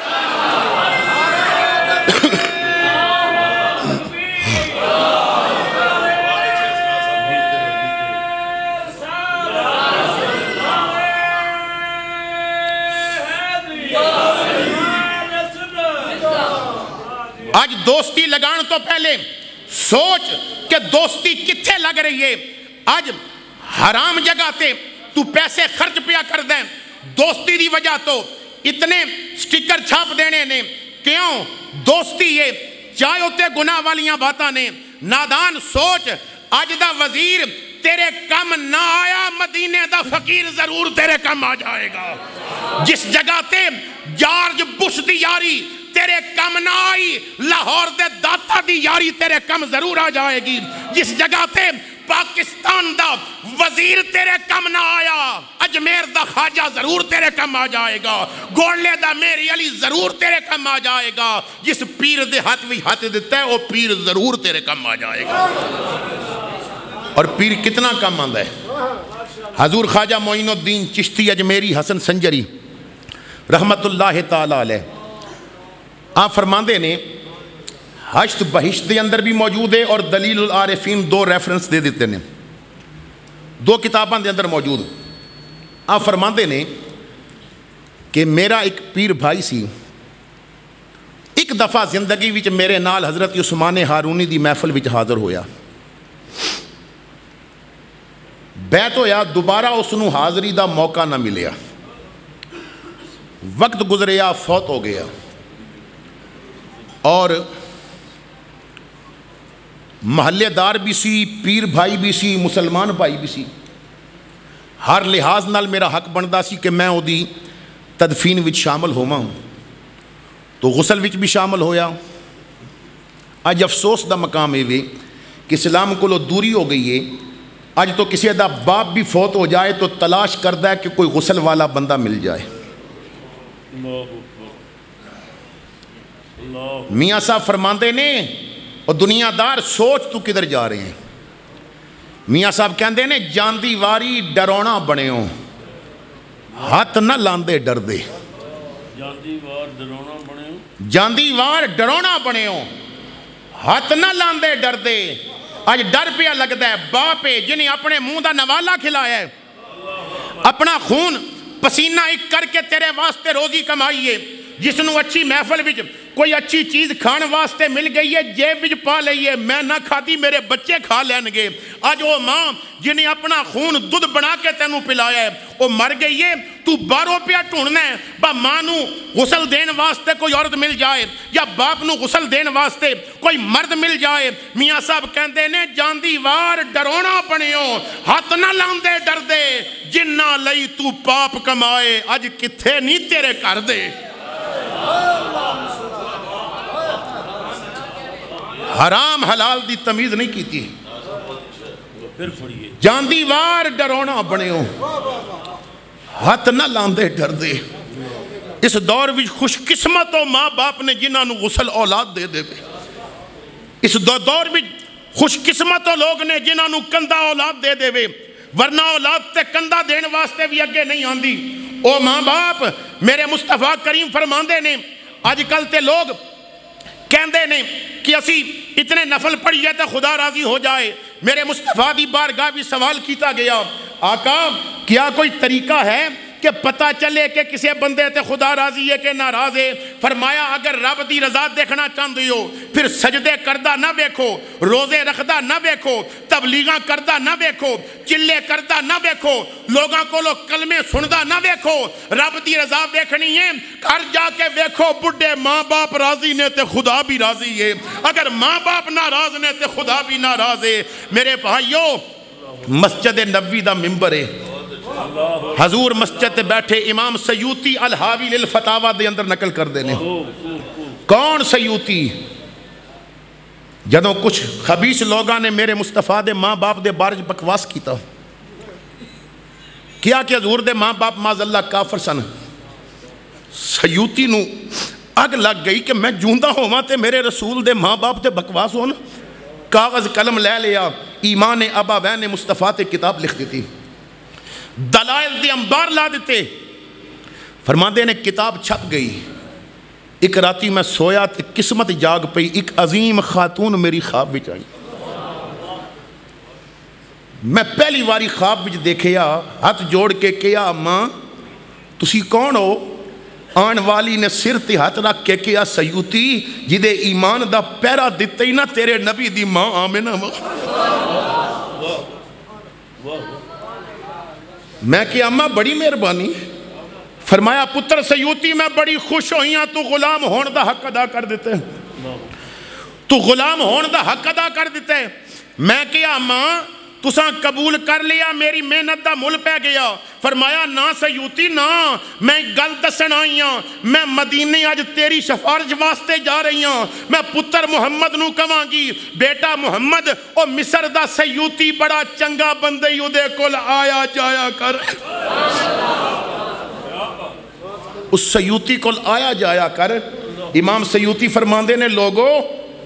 آج دوستی لگان تو پہلے سوچ کہ دوستی کتھے لگ رہی ہے۔ آج حرام جگہ تے تو پیسے خرچ پیا کر دیں، دوستی دی وجہ تو اتنے سٹیکر چھاپ دینے نے، کیوں؟ دوستی ہے، چاہے ہوتے گناہ والیاں باتاں نے۔ نادان سوچ، آج دا وزیر تیرے کم نہ آیا، مدینے دا فقیر ضرور تیرے کم آ جائے گا۔ جس جگہ تے جارج بش دی یاری تیرے کم نہ آئی، لاہور دے داتا دی یاری تیرے کم ضرور آ جائے گی۔ جس جگہ تے پاکستان دا وزیر تیرے کم نہ آیا، اجمیر دا خواجہ ضرور تیرے کم آ جائے گا، گوڑلے دا میری علی ضرور تیرے کم آ جائے گا۔ جس پیر دے ہاتھ بھی ہاتھ دیتا ہے وہ پیر ضرور تیرے کم آ جائے گا۔ اور پیر کتنا کم آندا ہے؟ حضور خواجہ معین الدین چشتی اجمیری حسن سنجری رحمت اللہ تعالی علیہ آپ فرماندے نے، حشت بہشت دے اندر بھی موجود ہے اور دلیل العارفین دو ریفرنس دے دیتے ہیں، دو کتاباں دے اندر موجود۔ آپ فرماندے نے کہ میرا ایک پیر بھائی سی، ایک دفعہ زندگی وچ میرے نال حضرت عثمان ہارونی دی محفل وچ حاضر ہویا، بیعت ہویا، دوبارہ اس نو حاضری دا موقع نہ ملیا، وقت گزریا، فوت ہو گیا، اور محلے دار بھی سی، پیر بھائی بھی سی، مسلمان بھائی بھی سی، ہر لحاظ نال میرا حق بندا سی کہ میں اودی تدفین وچ شامل ہوواں، تو غسل وچ بھی شامل ہویا۔ اج افسوس دا مقام ہے کہ اسلام کو دوری ہو گئی ہے، اج تو کسی دا باپ بھی فوت ہو جائے تو تلاش کردا ہے کہ کوئی غسل والا بندہ مل جائے۔ میاں صاحب فرماندے نے اور دنیا دار سوچ تو کدھر جا رہے ہیں۔ میاں صاحب کہندے نے جاندی واری ڈرونا بنے ہو، ہاتھ نہ لاندے ڈر دے، جاندی وار ڈرونا بنے ہو، ہاتھ نہ لاندے ڈر دے۔ آج ڈر پیا لگتا ہے باپ ہے جنہیں اپنے منہ دا نوالا کھلایا ہے، اپنا خون پسینہ ایک کر کے تیرے واسطے روزی کمائیے، جس نو اچھی محفل وچ کوئی اچھی چیز کھان واسطے مل گئی ہے جیب وچ پا لئیے، میں نہ کھاتی میرے بچے کھا لین گے۔ آج وہ ماں جنہیں اپنا خون دودھ بنا کے تینوں پلایا ہے وہ مر گئی ہے، تو باروں پیا ٹھونڈنا ہے با ماں نو غسل دین واسطے کوئی عورت مل جائے یا باپ نو غسل دین واسطے کوئی مرد مل جائے۔ میاں صاحب کہندے نے جاندی وار ڈرونا بنیو، ہاتھ نہ لاندے ڈر دے، جنہ لئی تو پاپ کمائے اج کتھے نہیں تیرے کر دے۔ حرام حلال دی تمیز نہیں کیتی، جاندی وار ڈرونا بنے ہو، ہاتھ نہ لاندے ڈر دے۔ اس دور وچ خوش قسمت ہو ماں باپ نے جنہاں نو غسل اولاد دے دے۔ اس دور وچ خوش قسمت ہو لوگ نے جنہاں نو کندہ اولاد دے دے، ورنہ اولاد تے کندہ دین واسطے بھی اگے نہیں آندی۔ او ماں باپ میرے مصطفیٰ کریم فرماندے نے، آج کل تے لوگ کہندے نے کہ اسی اتنے نفل پڑھیے تو خدا راضی ہو جائے۔ میرے مصطفیٰ دی بارگاہ بھی سوال کیتا گیا، آقا کیا کوئی طریقہ ہے کہ پتہ چلے کہ کسی بندے تے خدا راضی ہے کہ ناراض ہے؟ فرمایا اگر رب دی رضا دیکھنا چاہندے ہو پھر سجدے کردہ نہ دیکھو، روزے رکھدہ نہ دیکھو، تبلیغاں کردہ نہ دیکھو، چلے کردہ نہ دیکھو، لوگاں کو لوگ کلمے سندہ نہ دیکھو، رب دی رضا دیکھنی ہے گھر جا کے دیکھو بڑھے ماں باپ راضی نے تے خدا بھی راضی ہے، اگر ماں باپ ناراض نے تے خدا بھی ناراض ہے۔ میرے بھائیو مسجد نبوی دا ممبر ہے، حضور مسجد تے بیٹھے امام سیوطی الحاوی للفتاوی دے اندر نقل کر دینے کون سیوطی جدوں کچھ خبیث لوگاں نے میرے مصطفیٰ دے ماں باپ دے بارے بکواس کیتا کیا کہ حضور دے ماں باپ معاذ اللہ کافر سن سیوطی نو اگ لگ گئی کہ میں جوندہ ہوا تے میرے رسول دے ماں باپ تے بکواس ہون کاغذ قلم لے لیا ایمان اباوین مصطفیٰ تے کتاب لکھ دیتی دلائل دے انبار لا دیتے فرماندے نے کتاب چھپ گئی ایک راتی میں سویا تے قسمت جاگ پئی ایک عظیم خاتون میری خواب وچ آئی میں پہلی واری خواب وچ دیکھیا ہاتھ جوڑ کے کیا ماں تسی کون ہو آن والی نے سر تے ہاتھ رکھ کے کیا سیوطی جدے ایمان دا پیرا دیتے ہی نا تیرے نبی دی ماں آمنہ میں کہ اماں بڑی مہربانی فرمایا پتر سیوطی میں بڑی خوش ہوئیاں تو غلام ہون دا حق ادا کر دیتے تو غلام ہون دا حق ادا کر دیتے میں کیا اماں تساں قبول کر لیا میری محنت دا مل پہ گیا فرمایا نا سیوطی نا میں گل دسن آئی ہوں میں مدینے آج تیری سفارش واسطے جا رہی ہوں میں پتر محمد نو کہاں گی بیٹا محمد او مصر دا سیوطی بڑا چنگا بندے دے کول آیا جایا کر اس سیوطی کول آیا جایا کر امام سیوطی فرماندے نے لوگو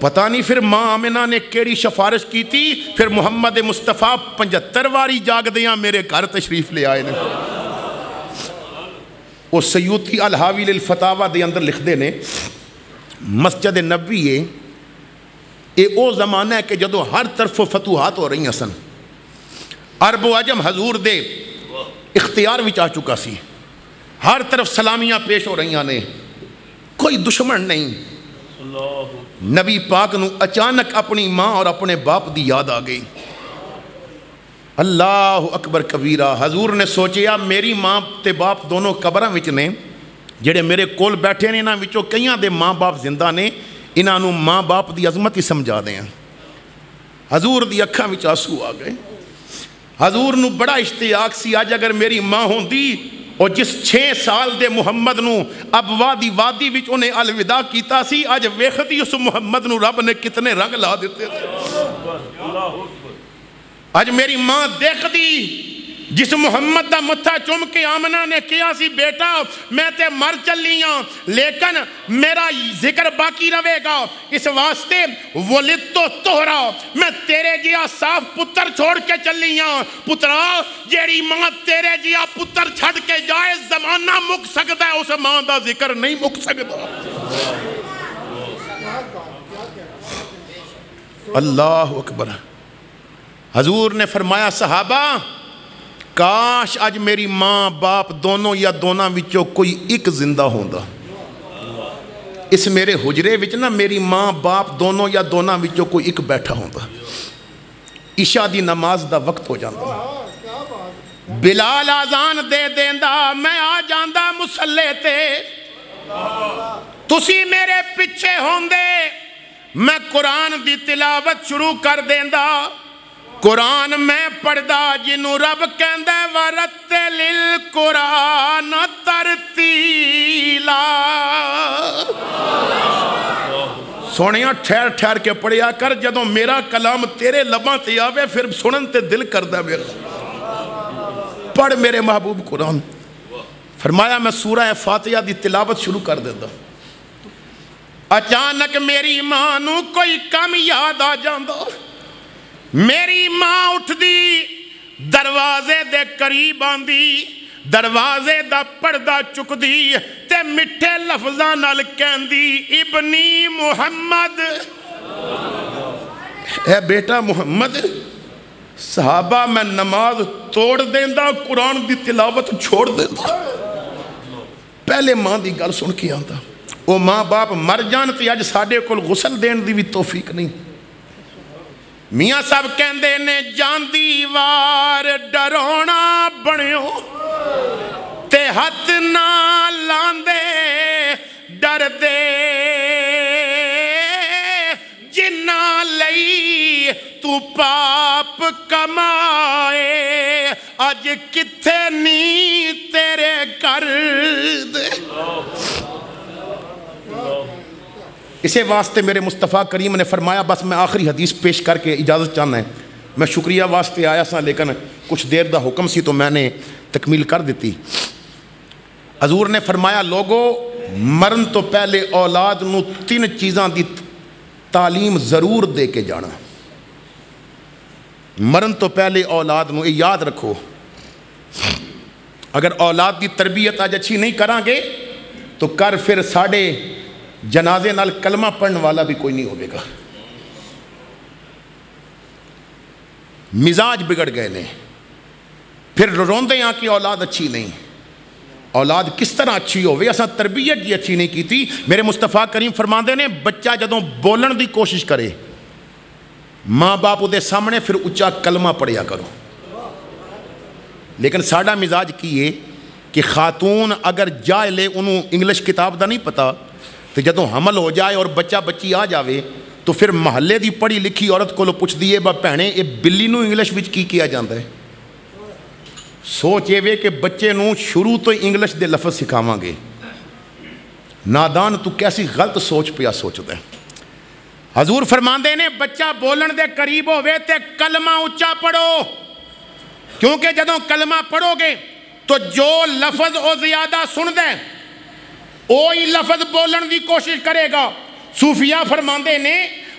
پتہ نہیں پھر ماں آمنہ نے کیڑی سفارش کی تھی پھر محمد مصطفیٰ 75 واری جاگ دیاں میرے گھر تشریف لے آئے نے وہ سیوطی الحاوی للفتاوی دے اندر لکھ دے نے مسجد نبوی ہے اے او زمانہ ہے کہ جدو ہر طرف فتوحات ہو رہی ہیں سن عرب و عجم حضور دے اختیار وچ آ چکا سی ہر طرف سلامیاں پیش ہو رہی ہیں کوئی دشمن نہیں نبی پاک نو اچانک اپنی ماں اور اپنے باپ دی یاد آ گئی اللہ اکبر کبیرہ حضور نے سوچیا میری ماں تے باپ دونوں قبراں وچ نے جڑے میرے کول بیٹھے نے انہاں وچوں کئیاں دے ماں باپ زندہ نے انہاں نو ماں باپ دی عظمت ہی سمجھا دیں حضور دی اکھاں وچ آنسو آ گئے حضور نو بڑا اشتیاق سی آج اگر میری ماں ہوندی اور جس 6 سال دے محمد نو اب وادی وچ انہیں الوداع کیتا سی آج ویختی اس محمد نو رب نے کتنے رنگ لا دیتے تھے آج میری ماں دیکھ دی جس محمد دا متھا چوم کے آمنہ نے کیا سی بیٹا میں تے مر چلیاں لیکن میرا ذکر باقی رہے گا اس واسطے ولد تو تہرا میں تیرے جیا صاف پتر چھوڑ کے چلیاں پترا جیڑی ماں تیرے جیا پتر چھڑ کے جائے زمانہ مک سکتا ہے اس ماں دا ذکر نہیں مک سکتا اللہ اکبر حضور نے فرمایا صحابہ کاش آج میری ماں باپ دونوں یا دونوں وچوں کوئی ایک زندہ ہوندا اس میرے حجرے وچ نا میری ماں باپ دونوں یا دونوں وچوں کوئی ایک بیٹھا ہوندا عشاء دی نماز دا وقت ہو جاندا بلال آزان دے دیندا میں آ جاندا مسلے تے تسی میرے پیچھے ہوندے میں قرآن دی تلاوت شروع کر دیندا قرآن میں پڑھدا جنوں رب کہندا ورتل القرآن ترتیلا سونیاں ٹھہر ٹھہر کے پڑھیا کر جدوں میرا کلام تیرے لباں تے آوے پھر سنن تے دل کردا میرا پڑھ میرے محبوب قرآن فرمایا میں سورہ فاتحہ دی تلاوت شروع کر دیتا اچانک میری ماں نو کوئی کم یاد آ جاندا میری ماں اٹھ دی دروازے دے قریب آندی دروازے دا پردہ چک دی تے مٹھے لفظاں نال کہندی ابنی محمد اے بیٹا محمد صحابہ میں نماز توڑ دیندا قرآن دی تلاوت چھوڑ دیندا پہلے ماں دی گل سن کے آندا وہ ماں باپ مر جان تے اج ساڈے کول غسل دین دی بھی توفیق نہیں میاں صاحب کہندے نے جاندی وار ڈرونا بنیو تے ہاتھ نہ لاندے ڈر دے جنہ لئی تو پاپ کمائے اج کتھے نی تیرے کر دے. اسے واسطے میرے مصطفیٰ کریم نے فرمایا, بس میں آخری حدیث پیش کر کے اجازت چاہنا ہے. میں شکریہ واسطے آیا سا لیکن کچھ دیر دا حکم سی تو میں نے تکمیل کر دیتی. حضور نے فرمایا, لوگو مرن تو پہلے اولاد نو 3 چیزاں دی تعلیم ضرور دے کے جانا. مرن تو پہلے اولاد نو, یہ یاد رکھو, اگر اولاد دی تربیت آج اچھی نہیں کران گے تو کر پھر ساڑھے جنازے نال کلمہ پڑھنے والا بھی کوئی نہیں ہوئے گا. مزاج بگڑ گئے نے, پھر روندے یہاں کی اولاد اچھی نہیں. اولاد کس طرح اچھی ہوئے, اساں تربیت جی اچھی نہیں کی تھی. میرے مصطفیٰ کریم فرماندے نے, بچہ جدوں بولن دی کوشش کرے ماں باپ دے سامنے پھر اچھا کلمہ پڑھیا کرو. لیکن ساڑھا مزاج کی ہے کہ خاتون اگر جائے لے انہوں انگلش کتاب دا نہیں پتا, تو جدوں حمل ہو جائے اور بچہ بچی آ جاوے تو پھر محلے دی پڑھی لکھی عورت کو پوچھ دیے, با بھینے اے بلی نو انگلش وچ کی کیا جاندہ ہے. سوچ یہ کہ بچے نو شروع تو انگلش دے لفظ سکھاواں گے. نادان تو کیسی غلط سوچ پیا سوچتا ہے. حضور فرماندے نے, بچہ بولن دے قریب ہوئے تے کلمہ اچھا پڑھو, کیونکہ جدوں کلمہ پڑھو گے تو جو لفظ او زیادہ سن دے وہی لفظ بولن دی کوشش کرے گا. صوفیاء فرماندے نے,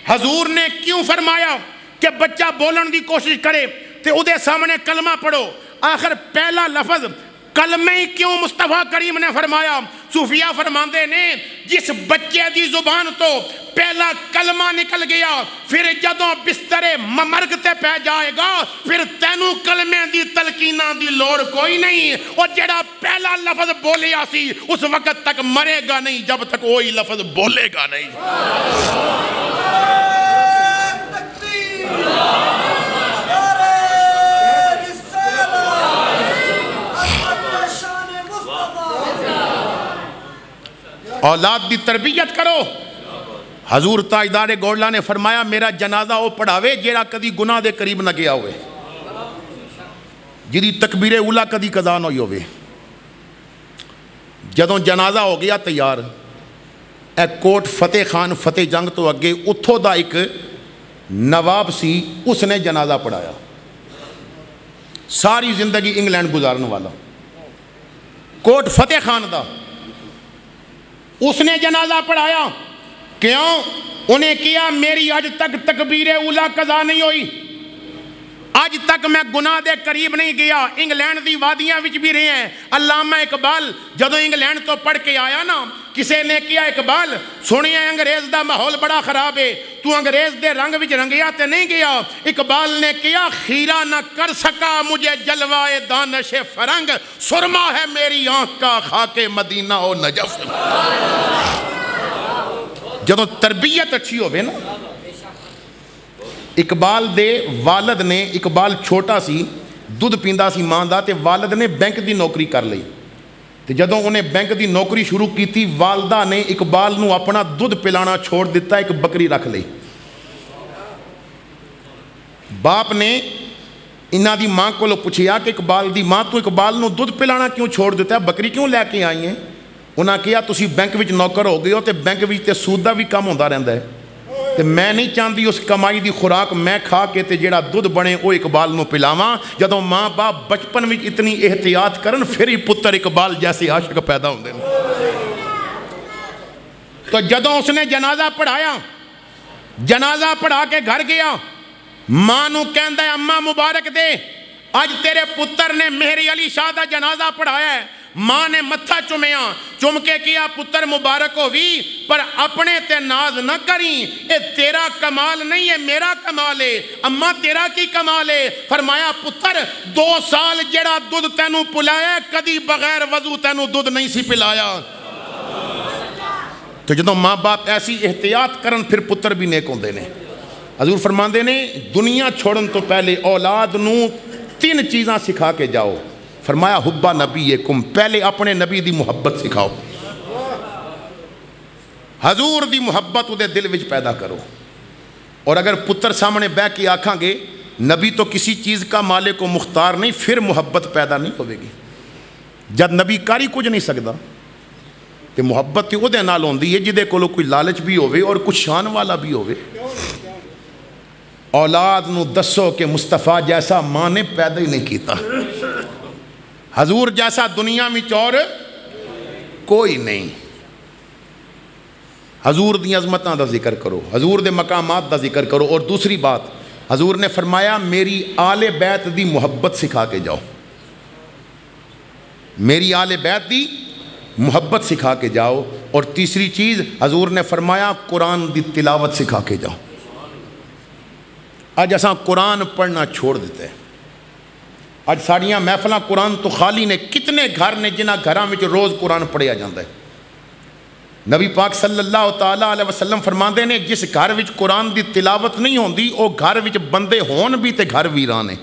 حضور نے کیوں فرمایا کہ بچہ بولن دی کوشش کرے تے او دے سامنے کلمہ پڑھو؟ آخر پہلا لفظ کلمہ ہی کیوں مصطفیٰ کریم نے فرمایا؟ صوفیاء فرماندے نے, جس بچے دی زبان تو پہلا کلمہ نکل گیا پھر جدوں بسترے مرگ تے پہ جائے گا پھر تینوں کلمے دی تلقینہ دی لوڑ کوئی نہیں. اور جڑا پہلا لفظ بولیا سی اس وقت تک مرے گا نہیں جب تک وہی لفظ بولے گا نہیں. اولاد دی تربیت کرو. حضور تاجدار گوڑلا نے فرمایا, میرا جنازہ وہ پڑھاوے جیڑا کدی گناہ دے قریب نہ گیا ہوئے, جدی تکبیر اولا کدی قضا نہ ہوئی ہوئے. جدوں جنازہ ہو گیا تیار, اے کوٹ فتح خان فتح جنگ تو اگے اتھو دا ایک نواب سی, اس نے جنازہ پڑھایا. ساری زندگی انگلینڈ گزارنے والا, کوٹ فتح خان دا, اس نے جنازہ پڑھایا. کیوں؟ انہیں کیا, میری آج تک تکبیر اولا قضا نہیں ہوئی, آج تک میں گناہ دے قریب نہیں گیا. انگلینڈ دی وادیاں وچ بھی رہے ہیں. علامہ اقبال جدوں انگلینڈ تو پڑھ کے آیا نا, کسے نے کیا, اقبال سنیا انگریز دا ماحول بڑا خراب ہے, تو انگریز دے رنگ وچ رنگیا تے نہیں گیا. اقبال نے کیا, خیرہ نہ کر سکا مجھے جلوائے دانش فرنگ, سرما ہے میری آنکھ کا خاک مدینہ و نجف. جدوں تربیت اچھی ہوئے نا, اقبال دے والد نے, اقبال چھوٹا سی دودھ پیندا سی ماں دا, تے والد نے بینک دی نوکری کر لئی. تے جدوں انہیں بینک دی نوکری شروع کی تھی, والدہ نے اقبال نو اپنا دودھ پلانا چھوڑ دیتا, ایک بکری رکھ لئی. باپ نے انہاں دی ماں کو پوچھیا کہ اقبال دی ماں, تو اقبال نو دودھ پلانا کیوں چھوڑ دیتا ہے, بکری کیوں لے کے آئی ہیں؟ انہاں کیا, تسی بینک وچ نوکر ہو گئے ہو تے بینک وچ تے سود دا بھی کم ہوندا رہندا ہے, تے میں نہیں چاہتی اس کمائی دی خوراک میں کھا کے تے جیڑا دودھ بنے وہ اقبال نو پلاواں. جدوں ماں باپ بچپن وچ اتنی احتیاط کرن پھر ہی پتر اقبال جیسے عاشق پیدا ہوندے ہیں. تو جدوں اس نے جنازہ پڑھایا, جنازہ پڑھا کے گھر گیا, ماں نو کہندا ہے, اماں مبارک دے, آج تیرے پتر نے مہری علی شاہ دا جنازہ پڑھایا ہے. ماں نے متھا چومیا, چوم کے کیا, پتر مبارک ہوئی پر اپنے تے ناز نہ کریں, اے تیرا کمال نہیں ہے میرا کمال ہے. اماں تیرا کی کمال ہے؟ فرمایا, پتر 2 سال جڑا دودھ تینوں پلایا کدی بغیر وضو تینوں دودھ نہیں سی پلایا. تو جدوں ماں باپ ایسی احتیاط کرن پھر پتر بھی نیک ہوندے نے. حضور فرماندے نے, دنیا چھوڑن تو پہلے اولاد نو 3 چیزاں سکھا کے جاؤ. فرمایا, حبا نبیکم, پہلے اپنے نبی دی محبت سکھاؤ, حضور دی محبت دے دل وچ پیدا کرو. اور اگر پتر سامنے بیٹھ کے آکھاں گے نبی تو کسی چیز کا مالک و مختار نہیں، پھر محبت پیدا نہیں ہوے گی۔ جد نبی کاری کچھ نہیں سکتا تو محبت تو وہ نال ہوندی ہے جدے کولو کوئی لالچ بھی ہوے اور کچھ شان والا بھی ہوے۔ اولاد نو دسو کہ مصطفیٰ جیسا ماں نے پیدا ہی نہیں کیتا، حضور جیسا دنیا میں اور کوئی نہیں۔ حضور دی عظمتاں دا ذکر کرو، حضور دے مقامات دا ذکر کرو۔ اور دوسری بات، حضور نے فرمایا میری آل بیت دی محبت سکھا کے جاؤ، میری آل بیت دی محبت سکھا کے جاؤ۔ اور تیسری چیز حضور نے فرمایا قرآن دی تلاوت سکھا کے جاؤ۔ آج اساں قرآن پڑھنا چھوڑ دیتے ہیں، آج ساڑیاں محفلاں قرآن تو خالی نے، کتنے گھر نے جنہ گھراں وچ روز قرآن پڑھیا جاندہ ہے۔ نبی پاک صلی اللہ تعالیٰ علیہ وسلم فرماندے نے جس گھر وچ قرآن دی تلاوت نہیں ہوندی او گھر وچ بندے ہون بھی تے گھر ویران ہے۔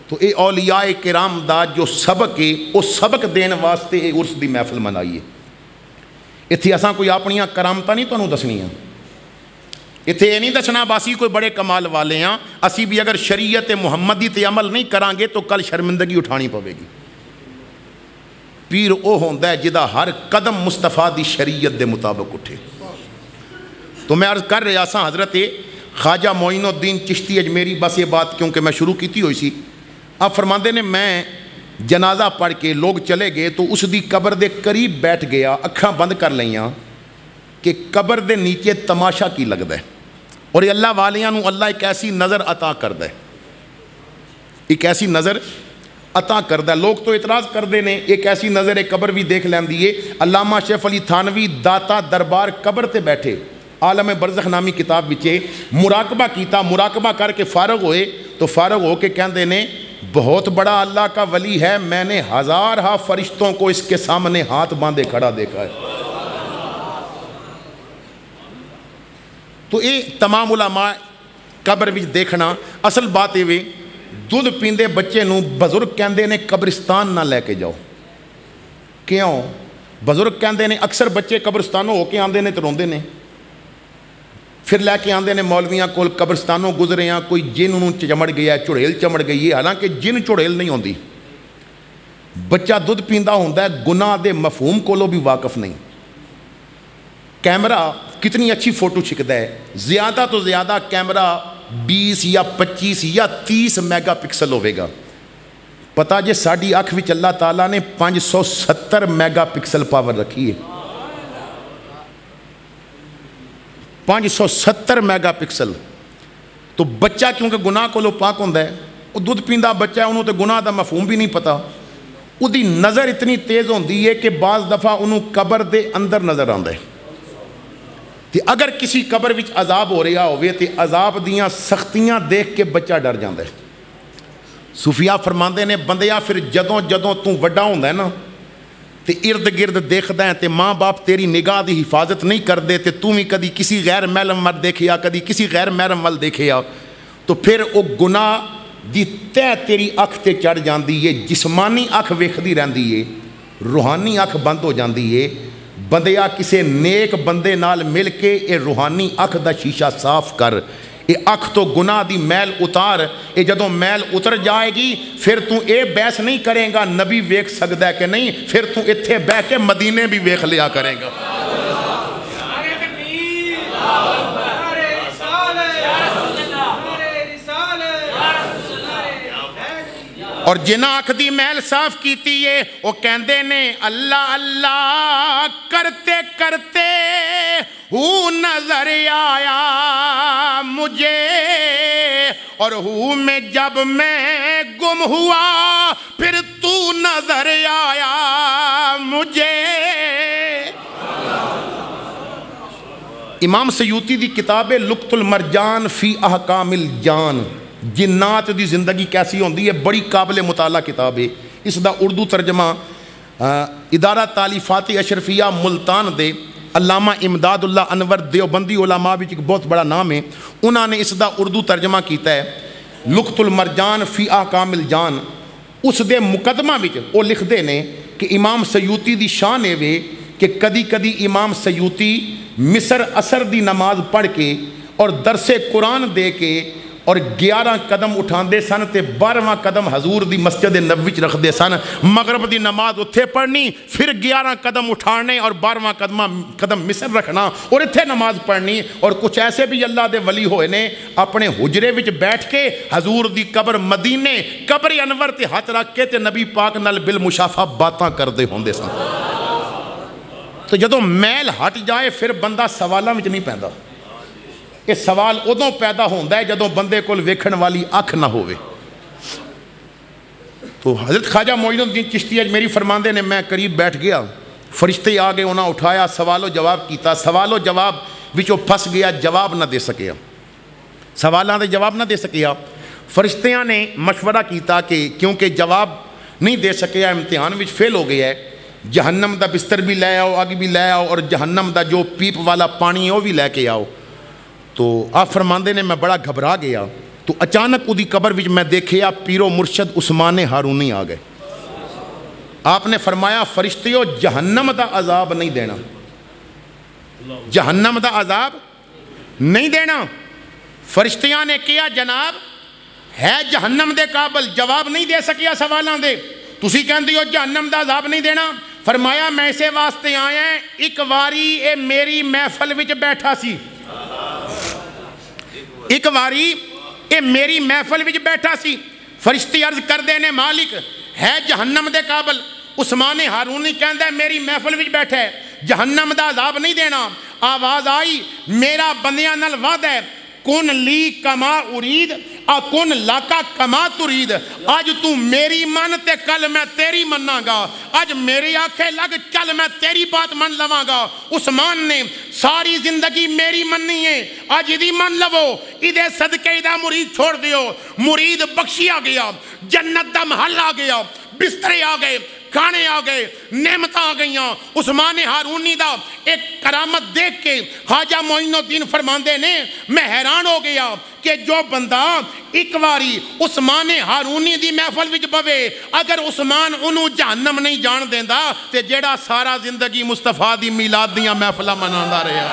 تو اے اولیاء کرام دا جو سبق ہے او سبق دین واسطے اے عرس دی محفل منائیے۔ اتھے اساں کوئی اپنیاں کرامتاں نہیں تانوں دسنیاں، اتھے یہ نہیں دسنا باسی کوئی بڑے کمال والے ہیں، اسی بھی اگر شریعت محمدی تے عمل نہیں کران گے تو کل شرمندگی اٹھانی پوے گی۔ پیر او ہوندا ہے جدا ہر قدم مصطفیٰ دی شریعت دے مطابق اٹھے۔ تو میں عرض کر رہا سا حضرت خواجہ معین الدین چشتی اجمیری، بس یہ بات کیونکہ میں شروع کیتی ہوئی سی، اب فرماندے نے میں جنازہ پڑھ کے لوگ چلے گئے تو اس دی قبر دے قریب بیٹھ گیا، اکھاں بند کر لیاں کہ قبر دے نیچے تماشا کی لگدا ہے، اور یہ اللہ والیاں نو اللہ ایک ایسی نظر عطا کردہ ہے، ایک ایسی نظر عطا کردہ ہے۔ لوگ تو اعتراض کردے نے ایک ایسی نظر ایک قبر بھی دیکھ لین دیئے۔ علامہ شیف علی تھانوی داتا دربار قبر تے بیٹھے عالم برزخ نامی کتاب بچے مراقبہ کیتا، مراقبہ کر کے فارغ ہوئے تو فارغ ہو کے کہندے نے بہت بڑا اللہ کا ولی ہے، میں نے ہزارہ فرشتوں کو اس کے سامنے ہاتھ باندھے کھڑا دیکھا ہے۔ تو یہ تمام علماء قبر وچ دیکھنا اصل بات یہ دودھ پیندے بچے نو بزرگ کہندے نے قبرستان نہ لے کے جاؤ۔ کیوں؟ بزرگ کہندے نے اکثر بچے قبرستانوں ہو کے آندے نے تو روندے نے، پھر لے کے آندے نے مولویاں کول قبرستانوں گزرے ہیں، کوئی جن انہوں چمڑ گیا ہے، چڑیل چمڑ گئی ہے، حالانکہ جن چڑیل نہیں ہوندی۔ بچہ دودھ پیندہ ہوندہ ہے، گناہ دے مفہوم کولو بھی واقف نہیں۔ کیمرہ کتنی اچھی فوٹو چھکتا ہے، زیادہ تو زیادہ کیمرہ 20 یا 25 یا 30 میگا پکسل ہوئے گا۔ پتا جے ساڑی آنکھ وچ اللہ تعالیٰ نے 570 میگا پکسل پاور رکھی ہے، 570 میگا پکسل۔ تو بچہ کیونکہ گناہ کو لو پاک ہوندہ ہے، وہ دودھ پیندہ بچہ ہے، انہوں تے گناہ دا مفہوم بھی نہیں پتا، وہ دی نظر اتنی تیز ہوندی ہے کہ بعض دفعہ انہوں قبر دے اندر نظر آندہ ہے۔ اگر کسی قبر وچ عذاب ہو رہا ہوئے تے عذاب دیاں سختیاں دیکھ کے بچہ ڈر جاندہ ہے۔ صوفیاء فرماندے نے بندیا پھر جدوں جدوں تو وڈا ہوندہ ہے نا تے ارد گرد دیکھدا ہے تے ماں باپ تیری نگاہ دی حفاظت نہیں کر دے تے تو بھی کدی کسی غیر محرم مرد دیکھیا، کدی کسی غیر محرم ول دیکھیا، تو پھر وہ گناہ دی تہ تیری اکھ تے چڑھ جاندی ہے، جسمانی اکھ ویکھدی رہندی ہے، روحانی اکھ بند ہو جاندی ہے۔ بندیا کسے نیک بندے نال مل کے اے روحانی اکھ دا شیشہ صاف کر، اے اکھ تو گناہ دی میل اتار، اے جدوں میل اتر جائے گی پھر تو اے بحث نہیں کریں گا نبی ویکھ سکدا ہے کہ نہیں، پھر تو اتھے بہ کے مدینے بھی ویکھ لیا کریں گا۔ اور جنہ اکھ دی میل صاف کیتی ہے وہ کہندے نے اللہ اللہ کرتے کرتے ہو نظر آیا مجھے، اور ہو میں جب میں گم ہوا پھر تو نظر آیا مجھے۔ امام سیوطی دی کتاب لقط المرجان فی احکام الجان، جنات دی زندگی کیسی ہوندی ہے، بڑی قابل مطالعہ کتاب ہے۔ اس دا اردو ترجمہ ادارہ تالیفات اشرفیہ ملتان دے علامہ امداد اللہ انور دیوبندی علماء بھی ایک بہت بڑا نام ہے، انہوں نے اس دا اردو ترجمہ کیتا ہے لقط المرجان فی احکام الجان۔ اس دے مقدمہ وچ وہ لکھ دے نے کہ امام سیوطی دی شان ہے وے کہ کدی کدی امام سیوطی مصر اثر دی نماز پڑھ کے اور درس قرآن دے کے اور 11 قدم اٹھاندے سن تے 12واں قدم حضور دی مسجد نبوی وچ رکھدے سن. مغرب دی نماز اتھے پڑھنی, پھر 11 قدم اٹھانے اور 12واں قدم مصر رکھنا اور اتھے نماز پڑھنی. اور کچھ ایسے بھی اللہ دے ولی ہوئے نے اپنے حجرے وچ بیٹھ کے حضور دی قبر مدینے قبر انور تے ہاتھ رکھ کے تے نبی پاک نال بالمشافہ باتاں کردے ہوندے سن. تو جدوں میل ہٹ جائے پھر بندہ سوالاں وچ نہیں پیندا. یہ سوال ادوں پیدا ہوتا ہے جدوں بندے کول ویکھن والی اکھ نہ ہوئے. تو حضرت خواجہ معین الدین چشتی اج میری فرماندے نے میں قریب بیٹھ گیا, فرشتے آ گئے, انہاں اٹھایا, سوال و جواب کیتا, سوال و جواب وچوں پھس گیا, جواب نہ دے سکیا, سوالاں دے جواب نہ دے سکیا. فرشتیاں نے مشورہ کیتا کہ کیونکہ جواب نہیں دے سکیا, امتحان وچ فیل ہو گیا ہے, جہنم دا بستر بھی لے آؤ, اگ بھی لے آؤ, اور جہنم دا جو پیپ والا پانی ہے وہ بھی لے کے آؤ. تو آپ فرماندے نے میں بڑا گھبرا گیا. تو اچانک اودی قبر وچ میں دیکھیا پیرو مرشد عثمان ہارونی آ گئے. آپ نے فرمایا فرشتیو جہنم دا عذاب نہیں دینا, جہنم دا عذاب نہیں دینا. فرشتیاں نے کیا جناب ہے جہنم دے قابل, جواب نہیں دے سکیا سوالاں دے, تسی کہندے ہو جہنم دا عذاب نہیں دینا. فرمایا میں اسے واسطے آیا ہیں, ایک واری اے میری محفل وچ بیٹھا سی, ایک واری اے میری محفل وچ بیٹھا سی. فرشتے عرض کر دے نے مالک ہے جہنم دے قابل. عثمان ہارونی کہندا ہے میری محفل وچ بیٹھا ہے, جہنم دا عذاب نہیں دینا. آواز آئی میرا بندیاں نال وعدہ ہے, کن لی کما ارید کن لاکا کما ترید. آج تو میری من تے کل میں تیری مننا گا, آج میری آنکھیں لگ چل میں تیری بات من لواں گا. عثمان نے ساری زندگی میری مننی ہے, آج ادھی من لو, ادھے صدقے دا مرید چھوڑ دیو. مرید بخشی آ گیا, جنت دا محل آ گیا, بسترے آ گئے, کھانے آ گئے, نعمتاں آ گئیاں. عثمان ہارونی دا ایک کرامت دیکھ کے خواجہ معین الدین فرماندے نے میں حیران ہو گیا کہ جو بندہ ایک واری عثمان ہارونی دی محفل وچ بوے, اگر عثمان انہوں جہنم نہیں جان دیندا تے جیڑا سارا زندگی مصطفیٰ دی میلاد دیاں محفلاں مناندا رہیا.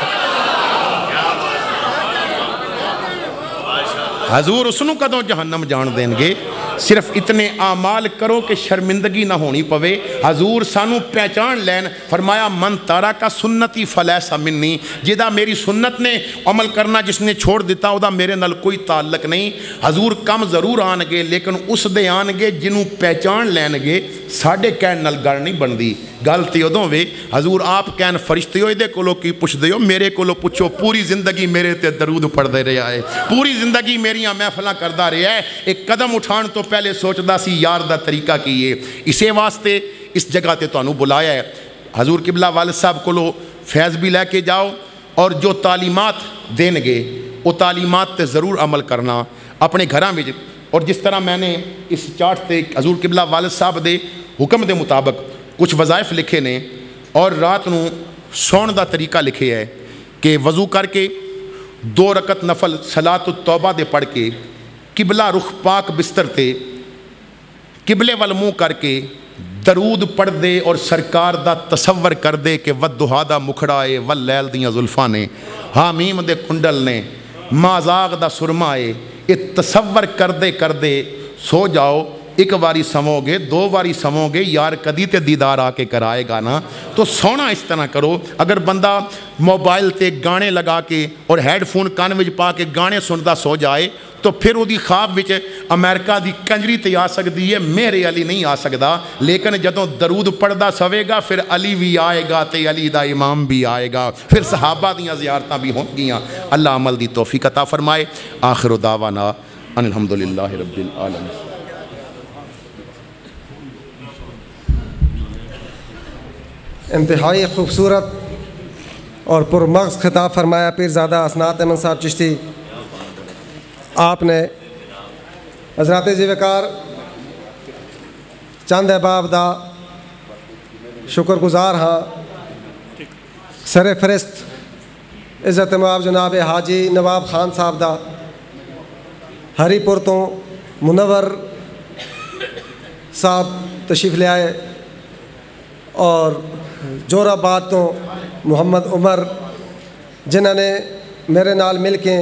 حضور اس نو کدوں جہنم جان دین گے؟ صرف اتنے اعمال کرو کہ شرمندگی نہ ہونی پوے. حضور سانو پہچان لین, فرمایا من تارک سنتی فلیسا منی, جدا میری سنت نے عمل کرنا جس نے چھوڑ دیتا او دا میرے نال کوئی تعلق نہیں. حضور کم ضرور آن گے لیکن اس دے آن گے جنوں پہچان لین گے. ساڈے کہن نال گل نہیں بندی, گل تے ادوں وے حضور آپ کہن فرشتیو دے کولو کی پوچھ دیو, میرے کولو پوچھو. پوری زندگی میرے تے درود پڑھدے رہیا ہے, پوری زندگی میریاں محفلاں کردا رہیا ہے. ایک قدم اٹھان تو پہلے سوچدا سی یار دا طریقہ کیے, اسے واسطے اس جگہ تے تانوں بلایا ہے. حضور قبلہ والد صاحب کولو فیض بھی لے کے جاؤ, اور جو تعلیمات دین گے وہ تعلیمات تے ضرور عمل کرنا اپنے گھراں وچ. اور جس طرح میں نے اس چارٹ تے حضور قبلہ والد صاحب دے حکم دے مطابق کچھ وظائف لکھے نے, اور رات نو سون دا طریقہ لکھے ہے کہ وضو کر کے 2 رکعت نفل صلاۃ التوبہ دے پڑھ کے قبلہ رخ پاک بستر تے قبلے وال منہ کر کے درود پڑھ دے, اور سرکار دا تصور کر دے کہ ودھا دا مکھڑا اے, واللیل دیاں زلفاں نے, حامیم دے کنڈل نے, مازاغ دا سرما اے. یہ تصور کر دے سو جاؤ. ایک واری سمو گے, 2 واری سمو گے, یار کدی تے دیدار آ کے کرائے گا نا. تو سونا اس طرح کرو. اگر بندہ موبائل تے گانے لگا کے اور ہیڈ فون کان وچ پا کے گانے سندا سو جائے تو پھر وہ دی خواب وچ امریکہ دی کنجری تے آ سکتی ہے, میرے علی نہیں آ سکتا. لیکن جدوں درود پڑھدا سوے گا پھر علی بھی آئے گا تے علی دا امام بھی آئے گا, پھر صحابہ دیاں زیارتاں بھی ہوں گیاں. اللہ عمل دی توفیق عطا فرمائے. آخر دعوانا ان الحمدللہ رب العالمین. انتہائی خوبصورت اور پرمغز خطاب فرمایا پیرزادہ اسناد احمد صاحب چشتی. آپ نے حضرات جی وقار چند احباب دا شکر گزار ہاں. سر فرست عزت مآب جناب حاجی نواب خان صاحب دا ہری پور تو منور صاحب تشریف لے آئے, اور جور آباد تو محمد عمر جنہوں نے میرے نال مل کے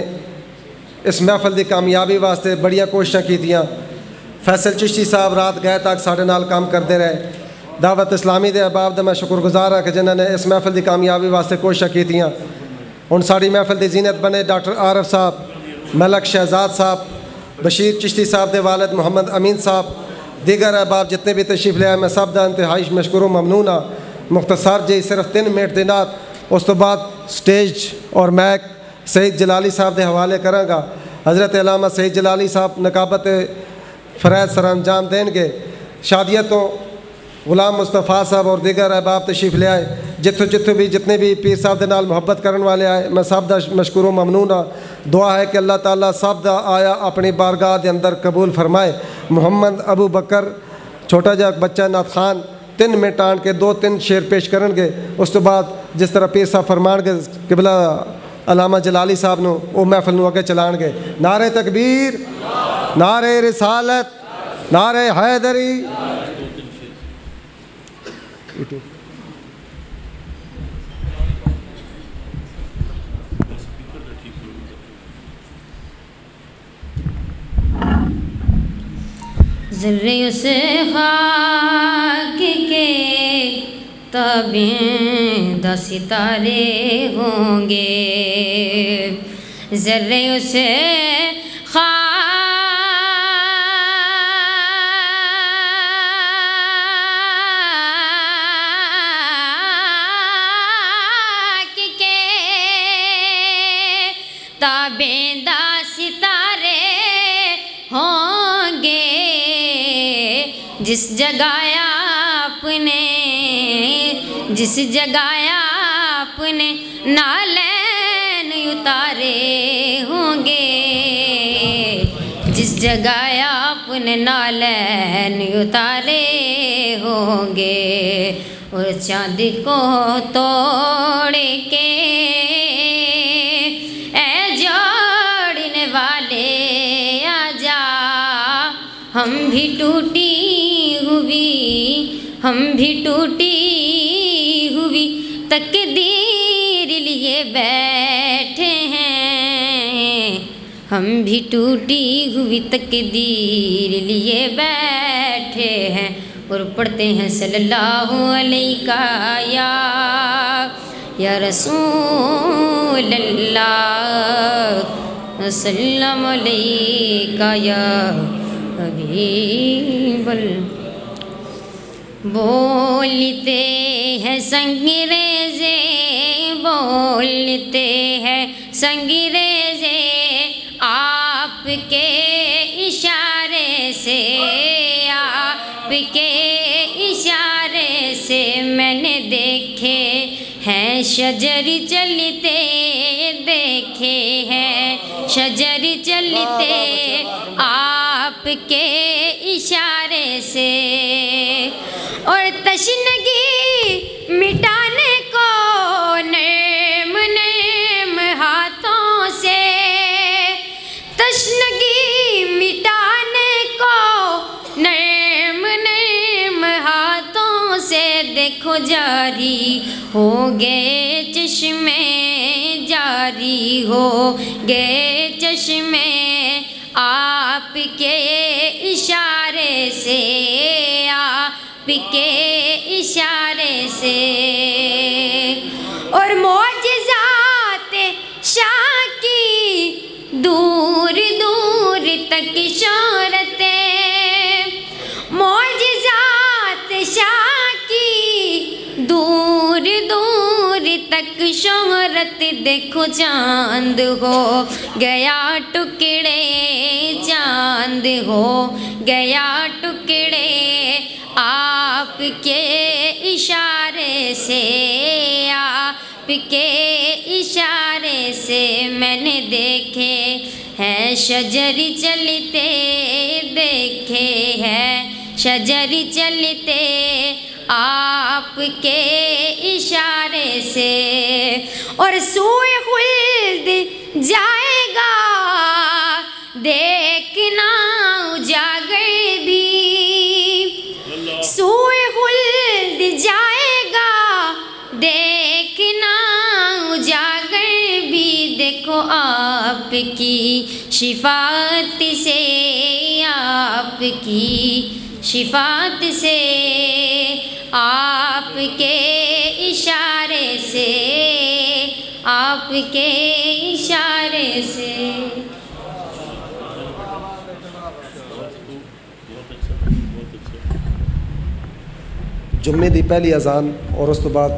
اس محفل دی کامیابی واسطے بڑیاں کوششاں کیتیاں فیصل چشتی صاحب رات گئے تک ساڈے نال کام کرتے رہے دعوت اسلامی دے احباب دا میں شکر گزار ہاں کہ جنہاں نے اس محفل دی کامیابی واسطے کوششاں کیتیاں ہن ساری محفل دی زینت بنے ڈاکٹر عارف صاحب ملک شہزاد صاحب بشیر چشتی صاحب دے والد محمد امین صاحب دیگر احباب جتنے بھی تشریف لے آئے میں سب دا انتہائی مشکور و ممنون ہاں مختصر جی صرف 3 منٹ دینات اس تو بعد سٹیج اور میک سعید جلالی صاحب دے حوالے کراں گا حضرت علامہ سعید جلالی صاحب نقابت فرائض سر انجام دیں گے شادیت تو غلام مصطفیٰ صاحب اور دیگر احباب تشریف لے آئے جتنے بھی پیر صاحب دے نال محبت کرن والے آئے میں سب دا مشکور و ممنون ہاں دعا ہے کہ اللہ تعالیٰ سب دا آیا اپنی بارگاہ دے اندر قبول فرمائے محمد ابو بکر چھوٹا جا بچہ نعت خان 3 منٹ آن کے 2-3 شعر پیش کرن گے اس تو بعد جس طرح پیر صاحب فرمان گے قبلہ علامہ جلالی صاحب نو وہ محفل نو اگے چلان گے نعرہ تکبیر نعرہ رسالت نعرہ حیدری ذرے سے خاک کے تابندہ ستارے ہوں گے ذرے سے تابندہ ستارے ہوں گے جس جگہ آپ نے نالین اتارے ہوں گے جس جگہ آپ نے نالین اتارے ہوں گے اور چاند کو توڑ کے ہم بھی ٹوٹی ہوئی تقدیر لیے بیٹھے ہیں ہم بھی ٹوٹی ہوئی تقدیر لیے بیٹھے ہیں اور پڑھتے ہیں صلی اللہ علیہ یا رسول اللہ وسلم علیہ یا حبیب اللہ بولتے ہیں سنگریزے بولتے ہیں سنگریزے آپ کے اشارے سے آپ کے اشارے سے میں نے دیکھے ہیں شجر چلتے دیکھے ہیں شجر چلتے آپ کے اشارے سے اور تشنگی مٹانے کو نرم نرم ہاتھوں سے تشنگی مٹانے کو نرم نرم ہاتھوں سے دیکھو جاری ہو گئے چشمے جاری ہو گئے چشمے آپ کے اشارے سے آپ کے اشارے سے اور معجزات شاہ کی دور دور تک شہرتیں معجزات شاہ کی دور دور تک شہرت دیکھو چاند ہو گیا ٹکڑے چاند ہو گیا ٹکڑے آپ کے اشارے سے آپ کے اشارے سے میں نے دیکھے ہیں شجر چلتے دیکھے ہیں شجر چلتے آپ کے اشارے سے اور سوئے خلد جائے گا دیکھنا اجاگر بھی سوئے خلد جائے گا دیکھنا اجاگر بھی دیکھو آپ کی شفاعت سے، آپ کی شفاعت سے، آپ کے اشارے سے، آپ کے اشارے سے۔ جمعے دی پہلی اذان اور اس تو بعد